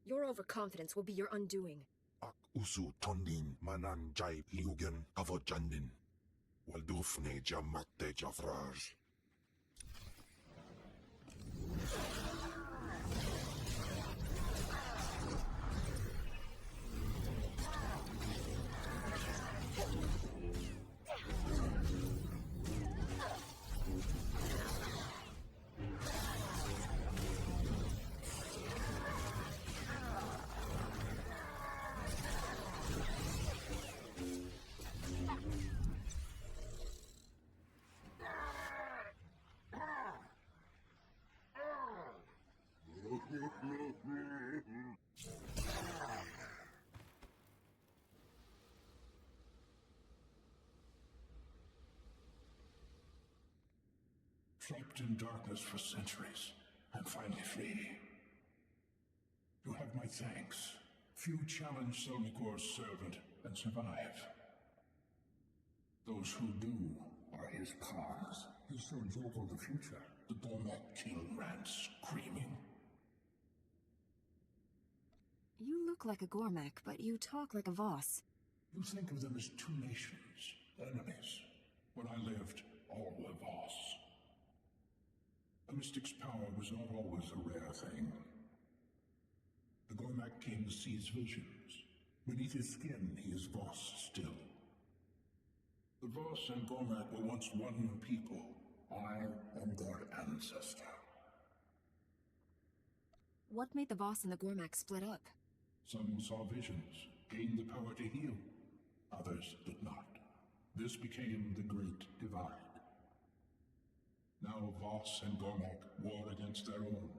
Your overconfidence will be your undoing.
Ak usu tondin manan jay liugen avojandin. Waldufne jamatte jafraj.
Trapped in darkness for centuries, and finally free. You have my thanks. Few challenge Selmakor's servant and survive. Those who do are his pawns. He showed Joko the future. The Gormak King ran screaming.
You look like a Gormak, but you talk like a Voss.
You think of them as two nations, enemies. When I lived, all were Voss. A mystic's power was not always a rare thing. The Gormak King sees visions. Beneath his skin, he is Voss still. The Voss and Gormak were once one people. I am their ancestor.
What made the Voss and the Gormak split up?
Some saw visions, gained the power to heal. Others did not. This became the Great Divide. Now Voss and Gormak war against their own.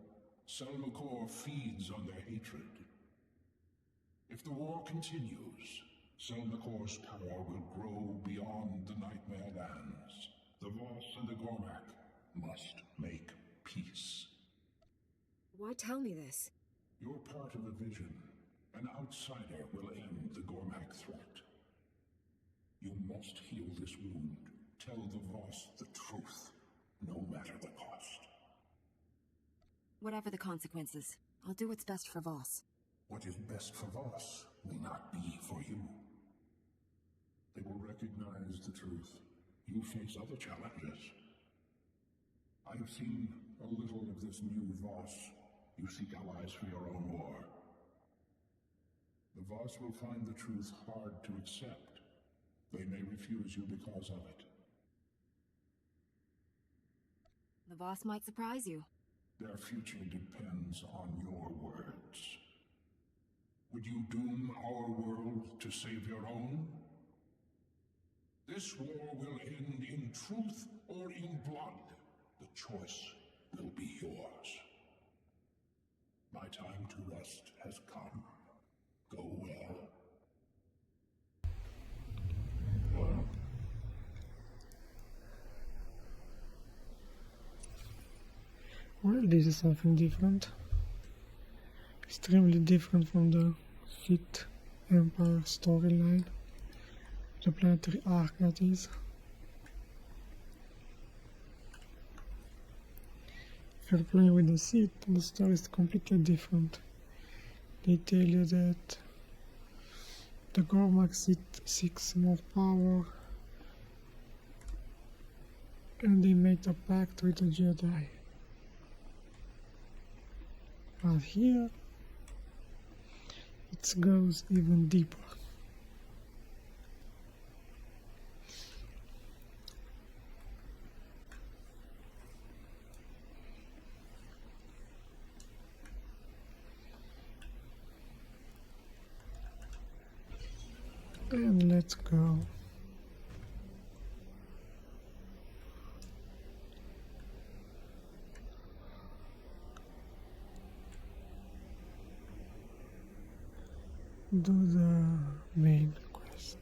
Selmakor feeds on their hatred. If the war continues, Selmakor's power will grow beyond the Nightmare Lands. The Voss and the Gormak must make peace.
Why tell me this?
You're part of a vision. An outsider will end the Gormak threat. You must heal this wound. Tell the Voss the truth, no matter the cost.
Whatever the consequences, I'll do what's best for Voss.
What is best for Voss may not be for you. They will recognize the truth. You face other challenges. I have seen a little of this new Voss. You seek allies for your own war. The Voss will find the truth hard to accept. They may refuse you because of it.
The Voss might surprise you.
Their future depends on your words. Would you doom our world to save your own? This war will end in truth or in blood. The choice will be yours.
My time to rest has come. Go well.
Well, this is something different. Extremely different from the Sith Empire storyline. The planetary arc, that is. If you're playing with the Sith, the story is completely different. They tell you that the Gormak Sith seeks more power, and they make a pact with the Jedi. But here, it goes even deeper. And let's go. Do the main quest.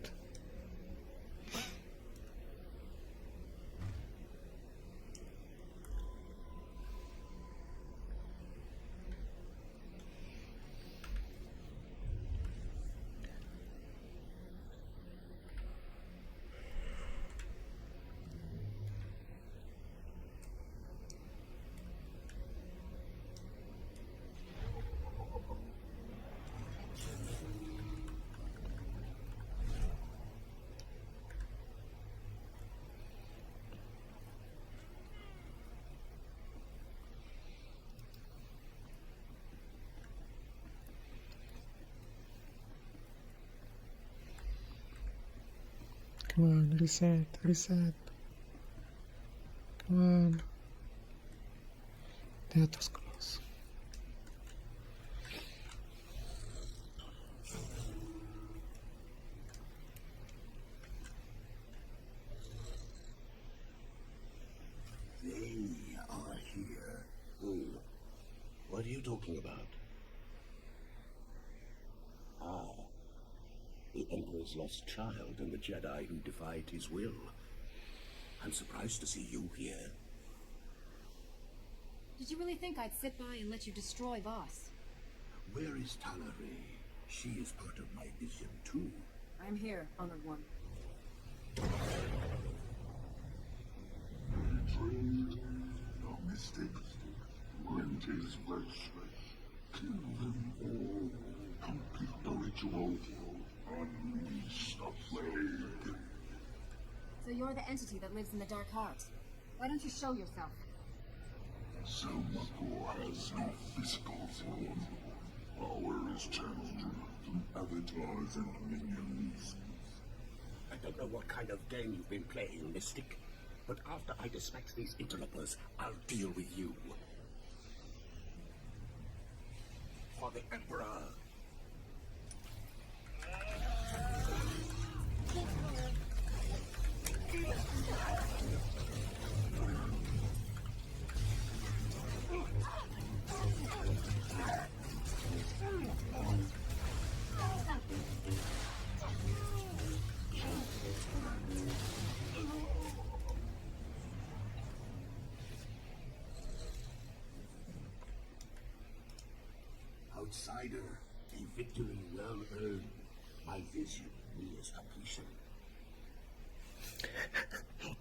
Come on, reset, reset. Come on. That was close.
They are here. Who? What are you talking about? Ah. The Emperor's lost child and the Jedi who defied his will. I'm surprised to see you here.
Did you really think I'd sit by and let you destroy Voss?
Where is Talare? She is part of my vision too.
I'm here, Honored One.
Betrayed the mystics, rent his flesh, kill them all, complete the ritual, unleash the plague.
So you're the entity that lives in the Dark Heart. Why don't you show yourself?
Selmakor has no physical form. Power is channeled through avatars and minions.
I don't know what kind of game you've been playing, Mystic, but after I dispatch these interlopers, I'll deal with you. For the Emperor! Outsider, a victory well earned. My vision nears completion.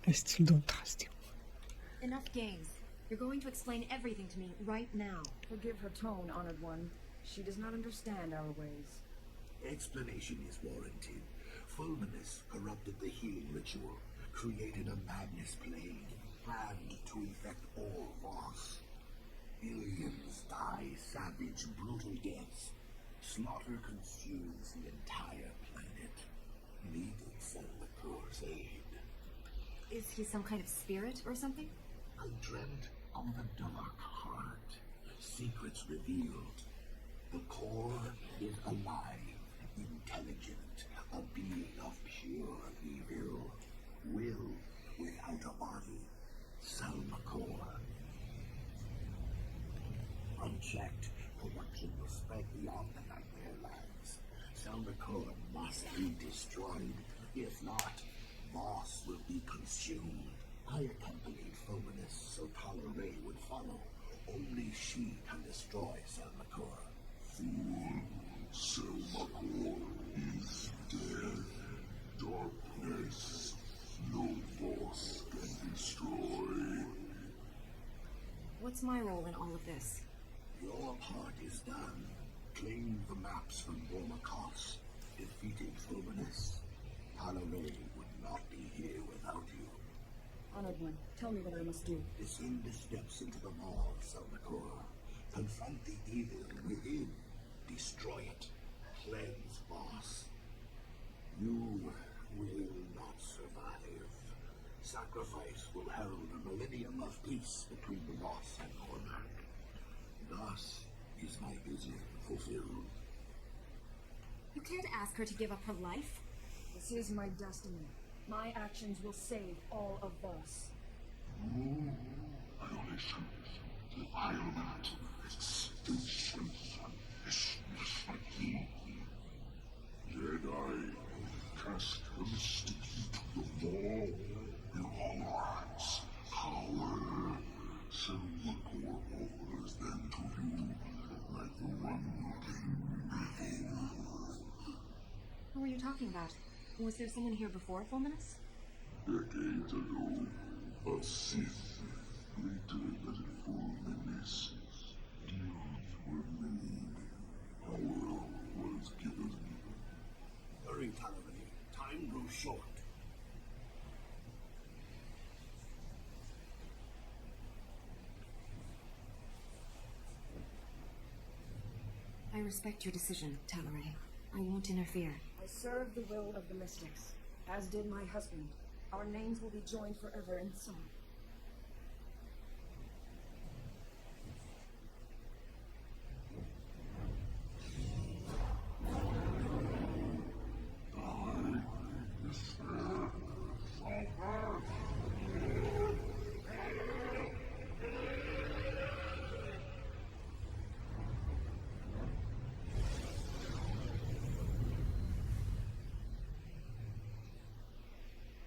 I still don't trust you.
Enough games. You're going to explain everything to me right now.
Forgive her tone, Honored One. She does not understand our ways.
Explanation is warranted. Fulminus corrupted the healing ritual, created a madness plague, planned to infect all Voss. Billions die savage, brutal deaths. Slaughter consumes the entire planet. Needed Selmakor's aid.
Is he some kind of spirit or something?
I dreamt of the Dark Heart. Secrets revealed. The core is alive, intelligent, a being of pure evil. Will without a body. Selmakor. Unchecked, for what
beyond the Nightmare Lands. Salmacoa must be destroyed. If not, Voss will be consumed. I accompanied Fominus so Tala Ray would follow. Only she can destroy Salmacoa.
Fool, Selmakor is dead. Darkness, no Voss can destroy.
What's my role in all of this?
Your part is done. Claim the maps from Bormakos. Defeating Fominus. Tala Ray would not be here without you.
Honored One, tell me what I must do.
Descend the steps into the maw of Salmacoa. Confront the evil within. Destroy it. Cleanse Voss. You will not survive. Sacrifice will herald a millennium of peace between the Voss and Cormac. Thus is my vision fulfilled.
You can't ask her to give up her life.
This is my destiny. My actions will save all of Voss.
Violations, defilement, extinction, Jedi, cast the mystic into the maw. Your hands, power. Salmacoa offers them to you, like the one who came before.
Who are you talking about? Was there someone here before Fulminus?
Decades ago, a Sith, greater than Fulminus. Deeds were made. Power was given.
Hurry, Tala Ray. Time grows short.
I respect your decision, Tala Ray. I won't interfere.
I serve the will of the Mystics, as did my husband. Our names will be joined forever in song.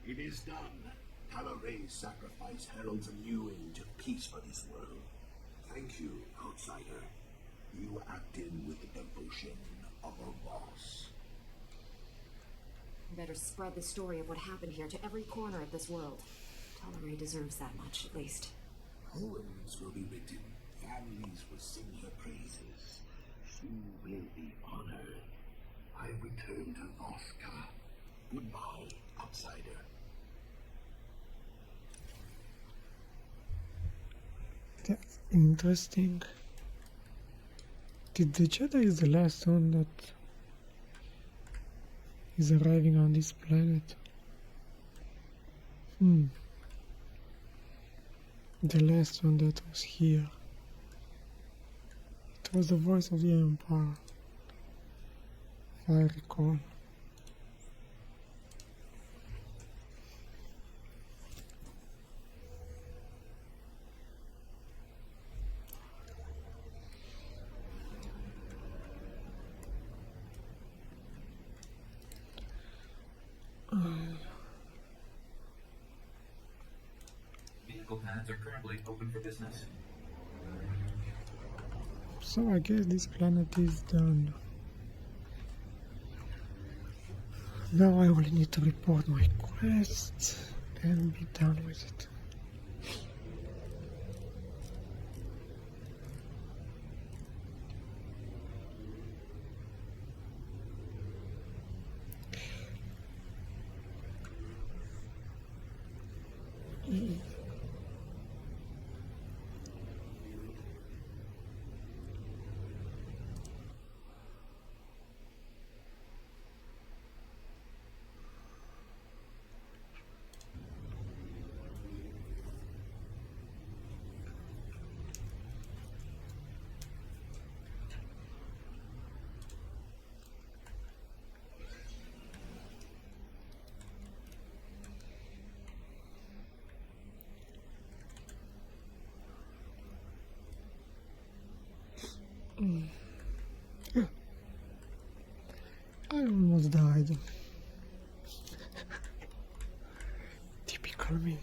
It is done. Tala Ray's sacrifice heralds a new age of peace for this world. Thank you, outsider. You acted with the devotion of a Voss.
Better spread the story of what happened here to every corner of this world. Tala Ray deserves that much, at least.
Poems will be written. Families will sing her praises. She will be honored. I return to Voska. Goodbye, outsider.
That's interesting. Did the Jedi is the last one that is arriving on this planet? The last one that was here. It was the voice of the Empire, if I recall.
Vehicle paths are currently open for business.
So I guess this planet is done. Now I only need to report my quest and be done with it. I almost died. Typical me.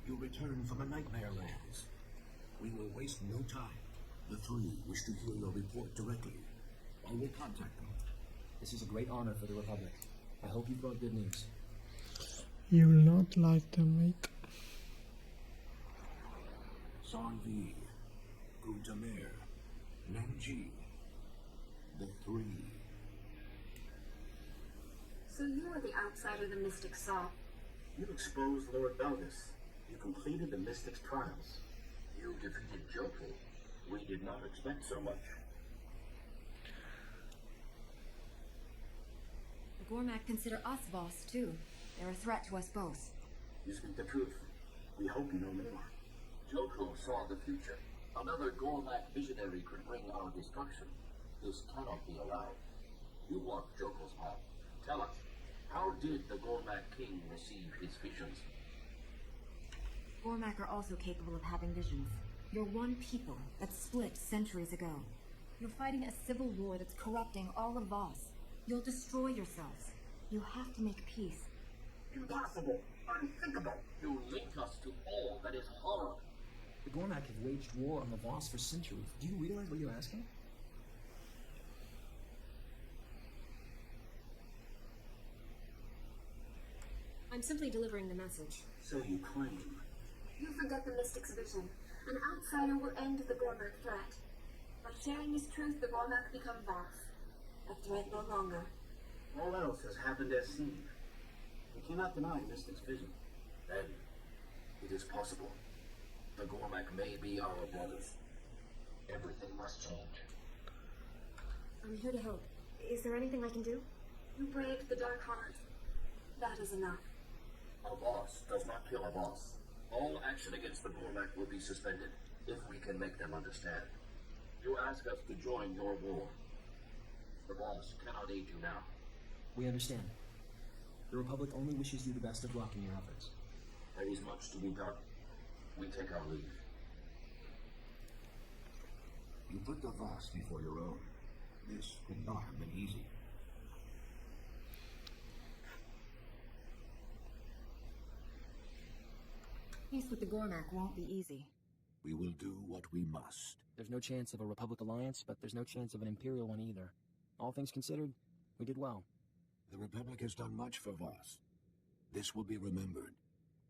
You return from the Nightmare Lands. We will waste no time. The three wish to hear your report directly. I will contact them.
This is a great honor for the Republic. I hope you brought good news.
You will not like them, mate.
Sanvi, Guntamir, Nanji. The three.
So you are the outsider the Mystics saw.
You exposed Lord Belgus. You completed the Mystic's trials. You defeated Joki. We did not expect so much.
The Gormak consider us Voss, too. They're a threat to us both.
You speak the truth. We hope you know more.
Joko saw the future. Another Gormak visionary could bring our destruction. This cannot be allowed. You walked Joko's path. Tell us, how did the Gormak king receive his visions?
Gormak are also capable of having visions. You're one people that split centuries ago. You're fighting a civil war that's corrupting all of Voss. You'll destroy yourselves. You have to make peace.
Impossible. Unthinkable.
You link us to all that is horrible.
The Gormak have waged war on the Voss for centuries. Do you realize what you're asking?
I'm simply delivering the message.
So you claim.
You forget the Mystic's vision. An outsider will end the Gormak threat. By sharing his truth, the Gormak become Voss. A threat no longer.
All else has happened as seen. We cannot deny Mystic's vision.
Then, it is possible. The Gormak may be our brothers. Everything must change.
I'm here to help. Is there anything I can do?
You braved the Dark Heart. That is enough.
A Voss does not kill a Voss. All action against the Gormak will be suspended, if we can make them understand. You ask us to join your war. The Voss cannot aid you now.
We understand. The Republic only wishes you the best of luck in your efforts.
There is much to be done. We take our leave.
You put the Voss before your own. This could not have been easy.
Peace with the Gormak won't be easy.
We will do what we must.
There's no chance of a Republic alliance, but there's no chance of an Imperial one either. All things considered, we did well.
The Republic has done much for Voss. This will be remembered.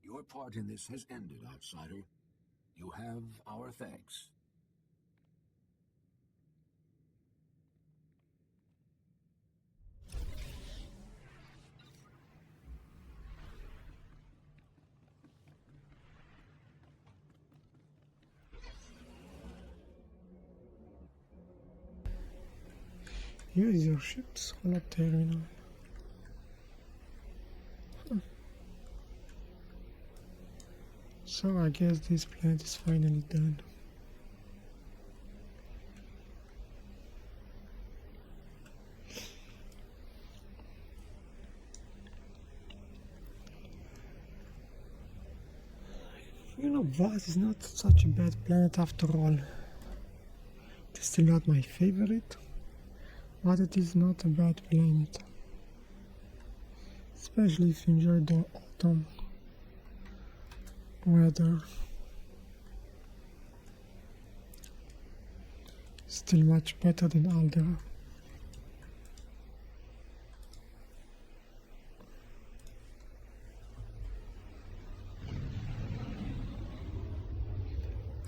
Your part in this has ended, outsider. You have our thanks.
Use your ship's hollow terminal. So I guess this planet is finally done. You know, Voss is not such a bad planet after all. It's still not my favorite, but it is not a bad planet. Especially if you enjoy the autumn weather. Still much better than Aldera.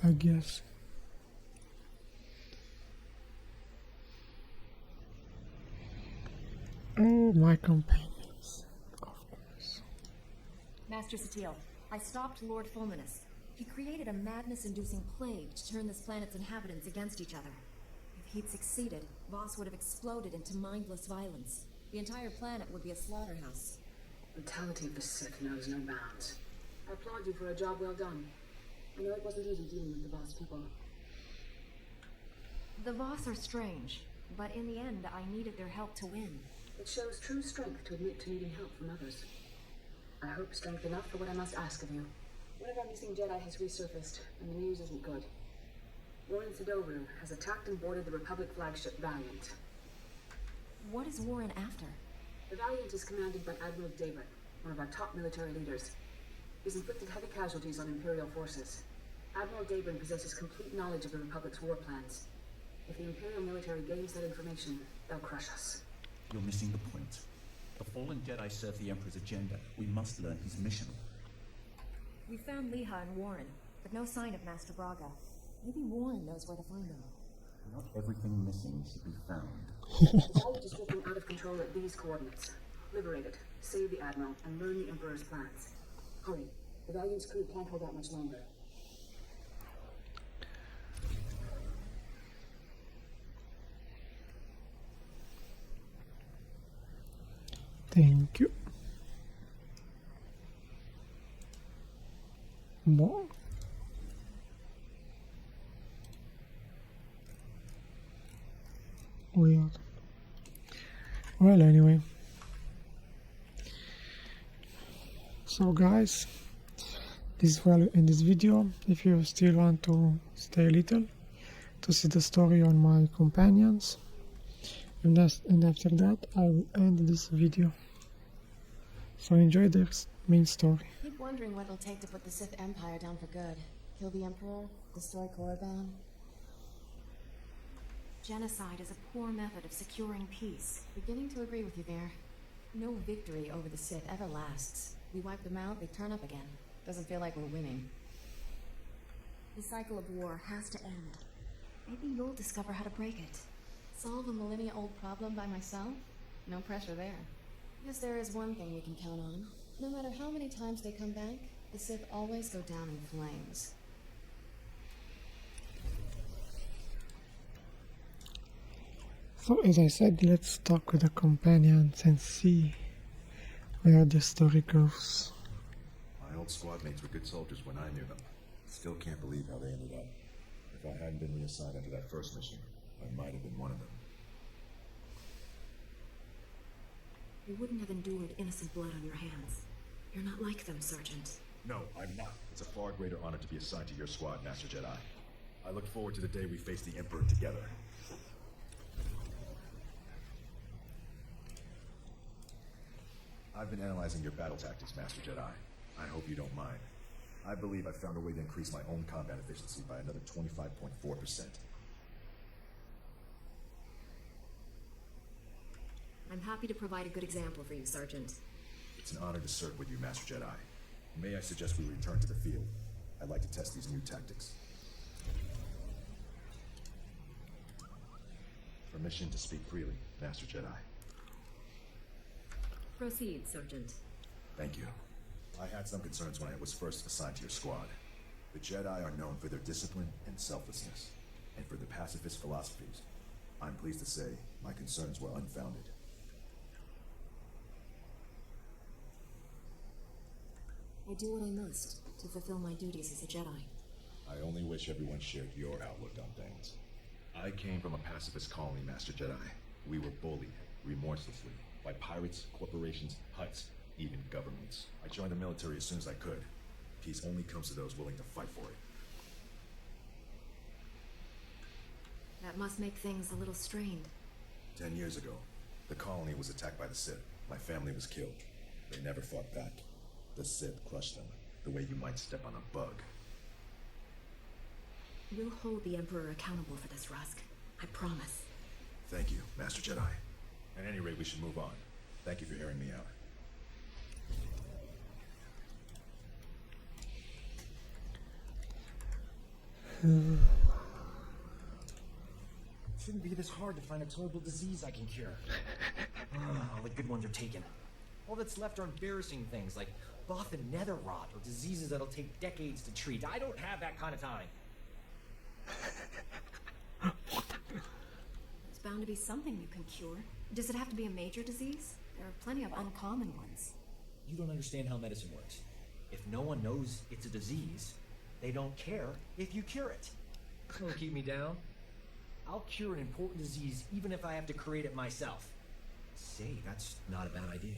I guess. Oh, my companions, of course.
Master Satil, I stopped Lord Fulminus. He created a madness-inducing plague to turn this planet's inhabitants against each other. If he'd succeeded, Voss would have exploded into mindless violence. The entire planet would be a slaughterhouse.
Brutality of the Sith knows no bounds. I applaud you for a job well done. I know it wasn't easy dealing with the Voss people.
The Voss are strange, but in the end, I needed their help to win.
It shows true strength to admit to needing help from others. I hope strength enough for what I must ask of you. One of our missing Jedi has resurfaced, and the news isn't good. Warren Sidoru has attacked and boarded the Republic flagship Valiant.
What is Warren after?
The Valiant is commanded by Admiral David, one of our top military leaders. He's inflicted heavy casualties on Imperial forces. Admiral David possesses complete knowledge of the Republic's war plans. If the Imperial military gains that information, they'll crush us.
You're missing the point. The fallen Jedi serve the Emperor's agenda. We must learn his mission.
We found Leha and Warren, but no sign of Master Braga. Maybe Warren knows where to find them.
Not everything missing should be found.
The Valiant is drifting out of control at these coordinates. Liberate it, save the Admiral, and learn the Emperor's plans. Hurry. The Valiant's crew can't hold out much longer.
Thank you. More. Weird. Well, anyway. So guys, this is well in this video. If you still want to stay a little to see the story on my companions, and after that I will end this video. So enjoy the main story.
I keep wondering what it'll take to put the Sith Empire down for good. Kill the Emperor, destroy Korriban. Genocide is a poor method of securing peace. Beginning to agree with you there. No victory over the Sith ever lasts. We wipe them out, they turn up again. Doesn't feel like we're winning. The cycle of war has to end. Maybe you'll discover how to break it. Solve a millennia-old problem by myself? No pressure there. Guess there is one thing we can count on. No matter how many times they come back, the Sith always go down in flames.
So as I said, let's talk with the companions and see where the story goes.
My old squad mates were good soldiers when I knew them. Still can't believe how they ended up. If I hadn't been reassigned after that first mission, I might have been one of them.
You wouldn't have endured innocent blood on your hands. You're not like them, Sergeant.
No, I'm not. It's a far greater honor to be assigned to your squad, Master Jedi. I look forward to the day we face the Emperor together. I've been analyzing your battle tactics, Master Jedi. I hope you don't mind. I believe I found a way to increase my own combat efficiency by another 25.4%.
I'm happy to provide a good example for you, Sergeant.
It's an honor to serve with you, Master Jedi. May I suggest we return to the field? I'd like to test these new tactics. Permission to speak freely, Master Jedi.
Proceed, Sergeant.
Thank you. I had some concerns when I was first assigned to your squad. The Jedi are known for their discipline and selflessness, and for their pacifist philosophies. I'm pleased to say my concerns were unfounded.
I do what I must to fulfill my duties as a Jedi.
I only wish everyone shared your outlook on things. I came from a pacifist colony, Master Jedi. We were bullied, remorselessly, by pirates, corporations, Hutts, even governments. I joined the military as soon as I could. Peace only comes to those willing to fight for it.
That must make things a little strained.
10 years ago, the colony was attacked by the Sith. My family was killed. They never fought back. The Sith crushed them, the way you might step on a bug.
We'll hold the Emperor accountable for this, Rusk. I promise.
Thank you, Master Jedi. At any rate, we should move on. Thank you for hearing me out.
It shouldn't be this hard to find a terrible disease I can cure. All the good ones are taken. All that's left are embarrassing things like Both and nether rot or diseases that'll take decades to treat. I don't have that kind of time.
There's bound to be something you can cure. Does it have to be a major disease? There are plenty of uncommon ones.
You don't understand how medicine works. If no one knows it's a disease, they don't care if you cure it. Don't keep me down. I'll cure an important disease even if I have to create it myself. Say, that's not a bad idea.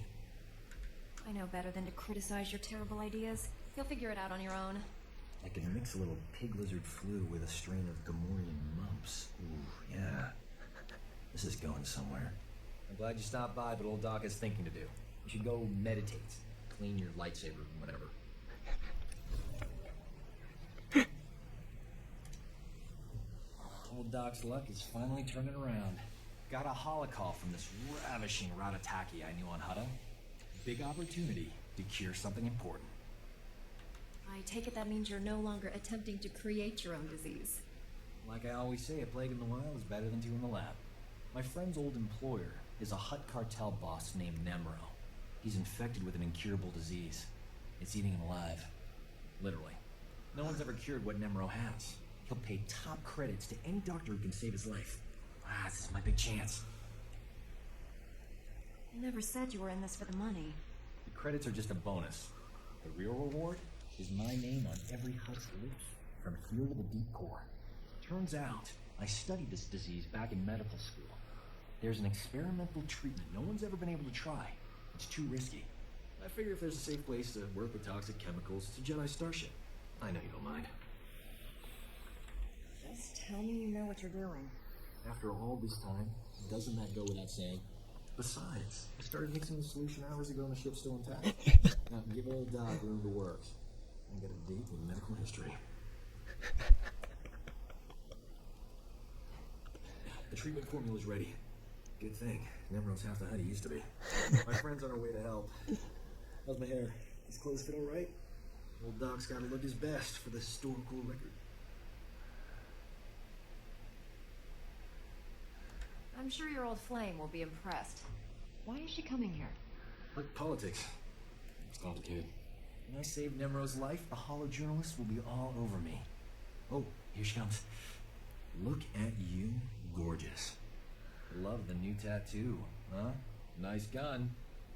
I know better than to criticize your terrible ideas. You'll figure it out on your own.
I can mix a little pig lizard flu with a strain of Gamorrean mumps. Ooh, yeah. This is going somewhere. I'm glad you stopped by, but old Doc has thinking to do. You should go meditate. Clean your lightsaber, whatever. Old Doc's luck is finally turning around. Got a holocall from this ravishing Ratataki I knew on Hutta. Big opportunity to cure something important.
I take it that means you're no longer attempting to create your own disease.
Like I always say, a plague in the wild is better than two in the lab. My friend's old employer is a Hutt cartel boss named Nemro. He's infected with an incurable disease. It's eating him alive. Literally. No one's ever cured what Nemro has. He'll pay top credits to any doctor who can save his life. This is my big chance.
You never said you were in this for the money.
The credits are just a bonus. The real reward is my name on every Hutt's lips, from here to the deep core. Turns out, I studied this disease back in medical school. There's an experimental treatment no one's ever been able to try. It's too risky. I figure if there's a safe place to work with toxic chemicals, it's a Jedi starship. I know you don't mind.
Just tell me you know what you're doing.
After all this time, doesn't that go without saying? Besides, I started mixing the solution hours ago and the ship's still intact. Now give old Doc room to work and get a date with medical history. The treatment formula's ready. Good thing. Nemro's half the Hutt he used to be. My friend's on her way to help. How's my hair? These clothes fit all right? Old Doc's gotta look his best for the historical record.
I'm sure your old flame will be impressed. Why is she coming here?
Like politics. It's complicated. When I save Nemro's life, the hollow journalists will be all over me. Oh, here she comes. Look at you, gorgeous. Love the new tattoo, huh? Nice gun.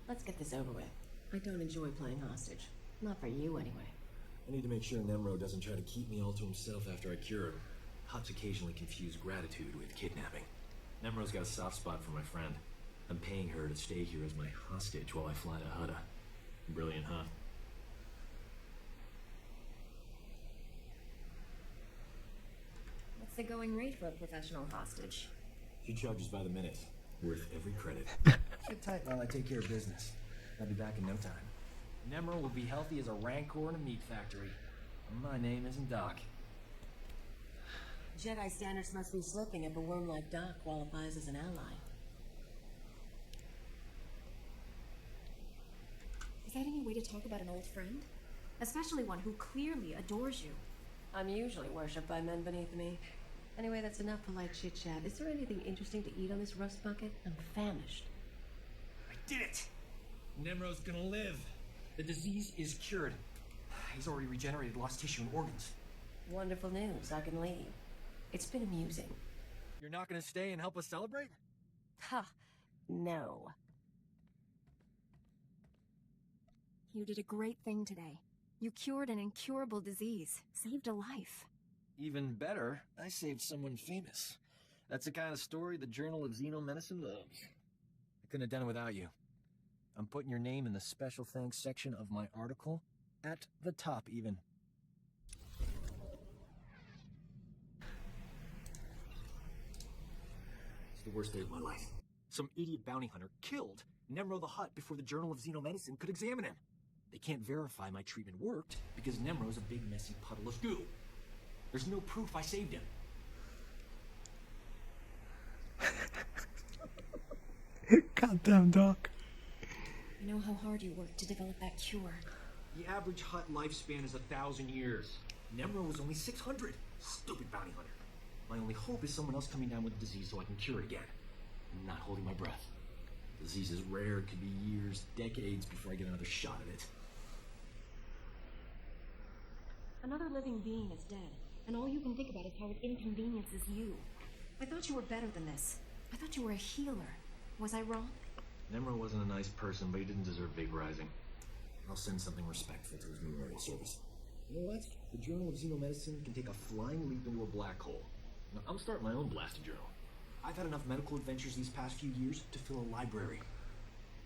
Let's get this over with. I don't enjoy playing hostage. Not for you, anyway.
I need to make sure Nemro doesn't try to keep me all to himself after I cure him. Hutts occasionally confuse gratitude with kidnapping. Nemro's got a soft spot for my friend. I'm paying her to stay here as my hostage while I fly to Hutta. Brilliant, huh?
What's the going rate for a professional hostage?
She charges by the minute. Worth every credit. Sit tight while I take care of business. I'll be back in no time. Nemro will be healthy as a rancor in a meat factory. My name isn't Doc.
Jedi standards must be slipping if a worm like Doc qualifies as an ally.
Is that any way to talk about an old friend? Especially one who clearly adores you.
I'm usually worshipped by men beneath me. Anyway, that's enough polite chit-chat. Is there anything interesting to eat on this rust bucket? I'm famished.
I did it! Nemro's gonna live. The disease is cured. He's already regenerated lost tissue and organs.
Wonderful news. I can leave. It's been amusing.
You're not gonna stay and help us celebrate?
Ha! No.
You did a great thing today. You cured an incurable disease, saved a life.
Even better, I saved someone famous. That's the kind of story the Journal of Xenomedicine loves. I couldn't have done it without you. I'm putting your name in the special thanks section of my article, at the top even. It's the worst day of my life. Some idiot bounty hunter killed Nemro the Hutt before the Journal of Xenomedicine could examine him. They can't verify my treatment worked because Nemro's a big messy puddle of goo. There's no proof I saved him.
Goddamn Doc.
You know how hard you worked to develop that cure.
The average Hutt lifespan is 1,000 years. Nemro was only 600. Stupid bounty hunter. My only hope is someone else coming down with the disease so I can cure it again. I'm not holding my breath. The disease is rare. It could be years, decades before I get another shot at it.
Another living being is dead, and all you can think about is how it inconveniences you. I thought you were better than this. I thought you were a healer. Was I wrong?
Nemro wasn't a nice person, but he didn't deserve vaporizing. I'll send something respectful to his memorial service. You know what? The Journal of Xenomedicine can take a flying leap into a black hole. Now, I'm starting my own blasted journal. I've had enough medical adventures these past few years to fill a library.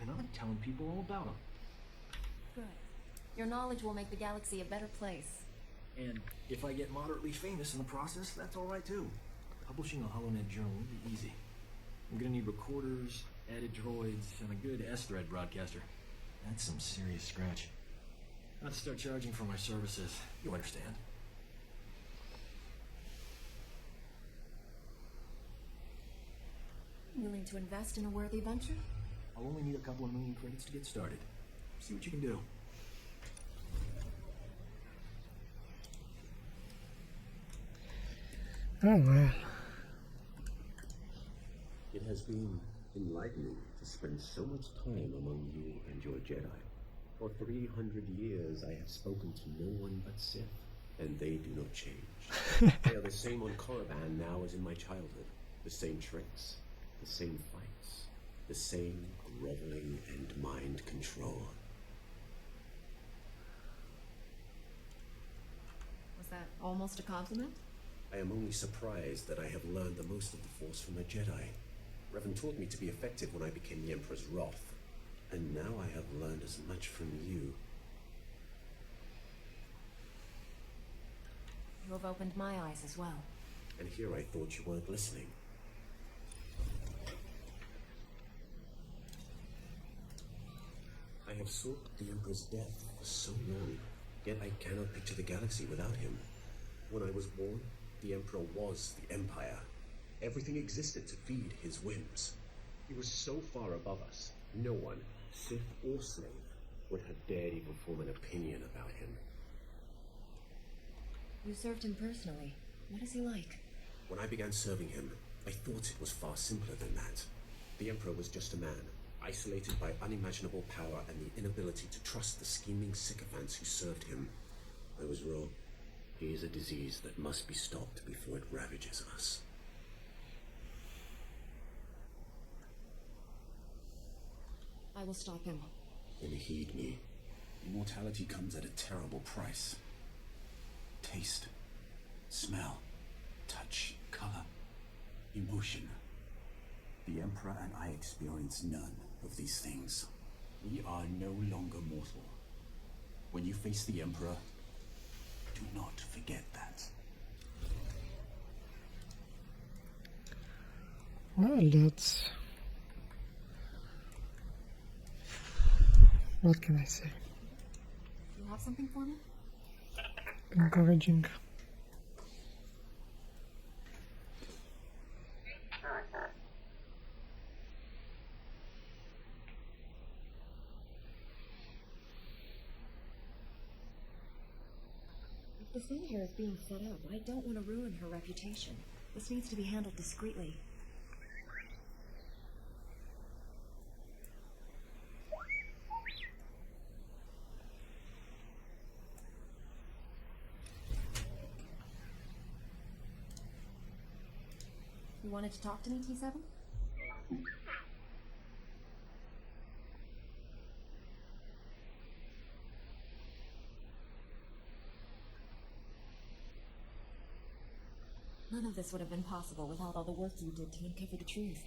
And I'm telling people all about them.
Good. Your knowledge will make the galaxy a better place.
And if I get moderately famous in the process, that's alright too. Publishing a HoloNet journal won't be easy. I'm gonna need recorders, edit droids, and a good S-thread broadcaster. That's some serious scratch. I'll have to start charging for my services. You understand?
Willing to invest in a worthy venture?
I'll only need a couple of million credits to get started. See what you can do.
Oh well.
It has been enlightening to spend so much time among you and your Jedi. For 300 years I have spoken to no one but Sith, and they do not change. They are the same on Korriban now as in my childhood. The same tricks, the same fights, the same groveling and mind control.
Was that almost a compliment?
I am only surprised that I have learned the most of the Force from the Jedi. Revan taught me to be effective when I became the Emperor's wrath, and now I have learned as much from you.
You have opened my eyes as well.
And here I thought you weren't listening. I have sought the Emperor's death for so long, yet I cannot picture the galaxy without him. When I was born, the Emperor was the Empire. Everything existed to feed his whims. He was so far above us, no one, Sith or slave, would have dared even form an opinion about him.
You served him personally. What is he like?
When I began serving him, I thought it was far simpler than that. The Emperor was just a man, isolated by unimaginable power and the inability to trust the scheming sycophants who served him. I was wrong. He is a disease that must be stopped before it ravages us.
I will stop him.
Then heed me.
Immortality comes at a terrible price. Taste, smell, touch, color, emotion. The Emperor and I experience none of these things. We are no longer mortal. When you face the Emperor, do not forget that.
Well, that's... what can I say?
You have something for me?
Encouraging.
If the scene here is being set up, I don't want to ruin her reputation. This needs to be handled discreetly. You wanted to talk to me, T7? None of this would have been possible without all the work you did to uncover the truth.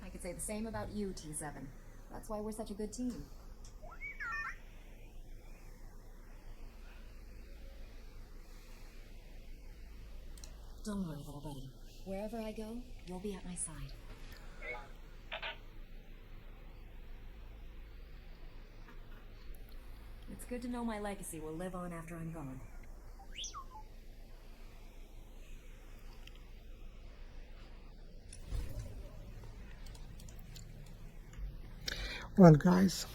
I could say the same about you, T7. That's why we're such a good team. Don't worry, little buddy. Wherever I go, you'll be at my side. It's good to know my legacy will live on after I'm gone.
Well guys,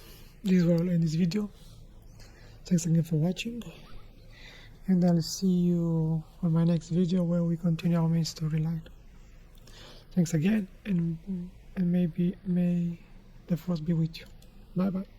this will end this video. Thanks again for watching, and I'll see you on my next video where we continue our main storyline. Thanks again, and maybe may the Force be with you. Bye bye.